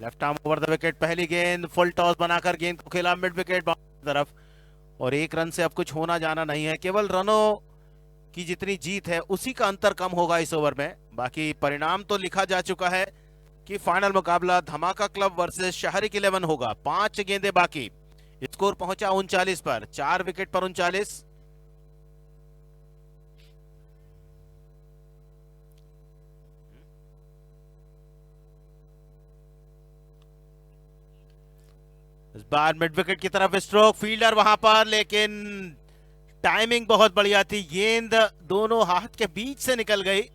Left arm over the wicket, पहली गेंद, फुल टॉस बनाकर गेंद को खेला मिड विकेट तरफ। और 1 रन से अब कुछ होना जाना नहीं है, केवल रनों की जितनी जीत है उसी का अंतर कम होगा इस ओवर में। बाकी परिणाम तो लिखा जा चुका है कि फाइनल मुकाबला धमाका क्लब वर्सेस शाहरिक 11 होगा। 5 गेंदें बाकी, स्कोर पहुंचा 39 पर, 4 विकेट पर 39। इस बार मिड विकेट की तरफ स्ट्रोक, फील्डर वहां पर, लेकिन टाइमिंग बहुत बढ़िया थी। गेंद दोनों हाथ के बीच से निकल गई,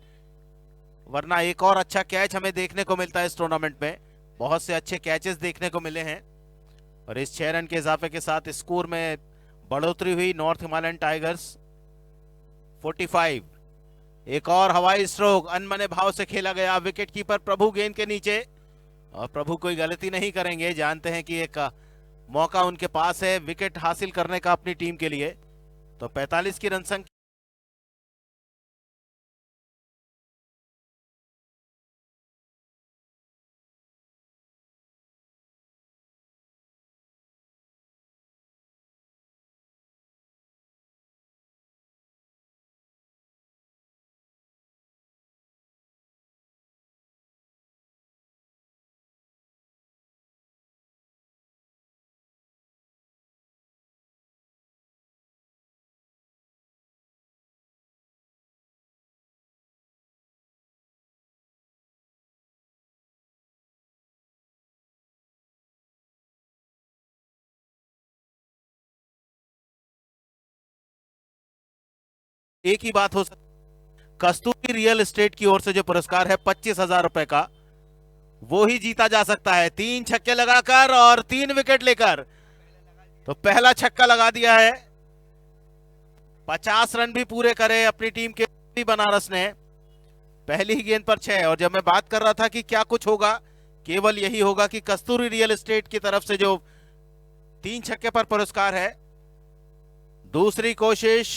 वरना एक और अच्छा कैच हमें देखने को मिलता है इस टूर्नामेंट में। बहुत से अच्छे कैचेस देखने को मिले हैं। और इस 6 रन के इजाफे के साथ स्कोर में बढ़ोतरी हुई नॉर्थ हिमालयन टाइगर्स 45। एक और हवाई स्ट्रोक अनमने भाव से खेला गया। विकेट कीपर प्रभु गेंद के नीचे, और प्रभु कोई गलती नहीं करेंगे, जानते हैं कि एक मौका उनके पास है विकेट हासिल करने का अपनी टीम के लिए। तो 45 की रन संख्या। एक ही बात हो सकती, कस्तूरी रियल एस्टेट की ओर से जो पुरस्कार है 25,000 रुपए का, वो ही जीता जा सकता है 3 छक्के लगाकर और 3 विकेट लेकर। तो पहला छक्का लगा दिया है, 50 रन भी पूरे करे अपनी टीम के बनारस ने। पहली ही गेंद पर 6। और जब मैं बात कर रहा था कि क्या कुछ होगा, केवल यही होगा कि कस्तूरी रियल एस्टेट की तरफ से जो 3 छक्के पर पुरस्कार है, दूसरी कोशिश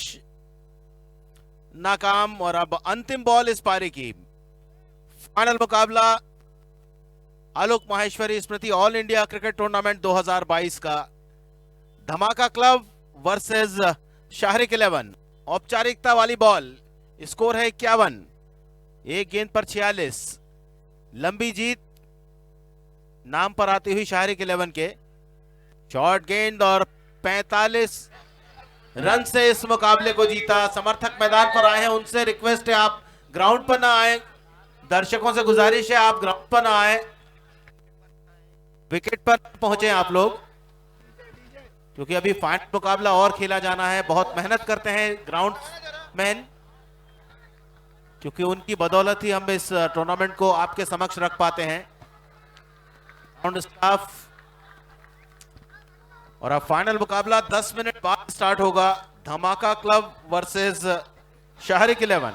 नाकाम। और अब अंतिम बॉल इस पारी की। फाइनल मुकाबला आलोक माहेश्वरी स्मृति ऑल इंडिया क्रिकेट टूर्नामेंट 2022 का धमाका क्लब वर्सेस शाहरिक 11। औपचारिकता वाली बॉल, स्कोर है 51, 1 गेंद पर 46। लंबी जीत नाम पर आती हुई शाहरिक 11 के। शॉर्ट गेंद और 45 रन से इस मुकाबले को जीता। समर्थक मैदान पर आए हैं, उनसे रिक्वेस्ट है आप ग्राउंड पर ना आए। दर्शकों से गुजारिश है आप ग्राउंड पर ना आए, विकेट पर पहुंचे आप लोग, क्योंकि अभी फाइनल मुकाबला और खेला जाना है। बहुत मेहनत करते हैं ग्राउंड मैन, क्योंकि उनकी बदौलत ही हम इस टूर्नामेंट को आपके समक्ष रख पाते हैं। Ground staff. और अब फाइनल मुकाबला 10 मिनट बाद स्टार्ट होगा। धमाका क्लब वर्सेस शाहरिक 11।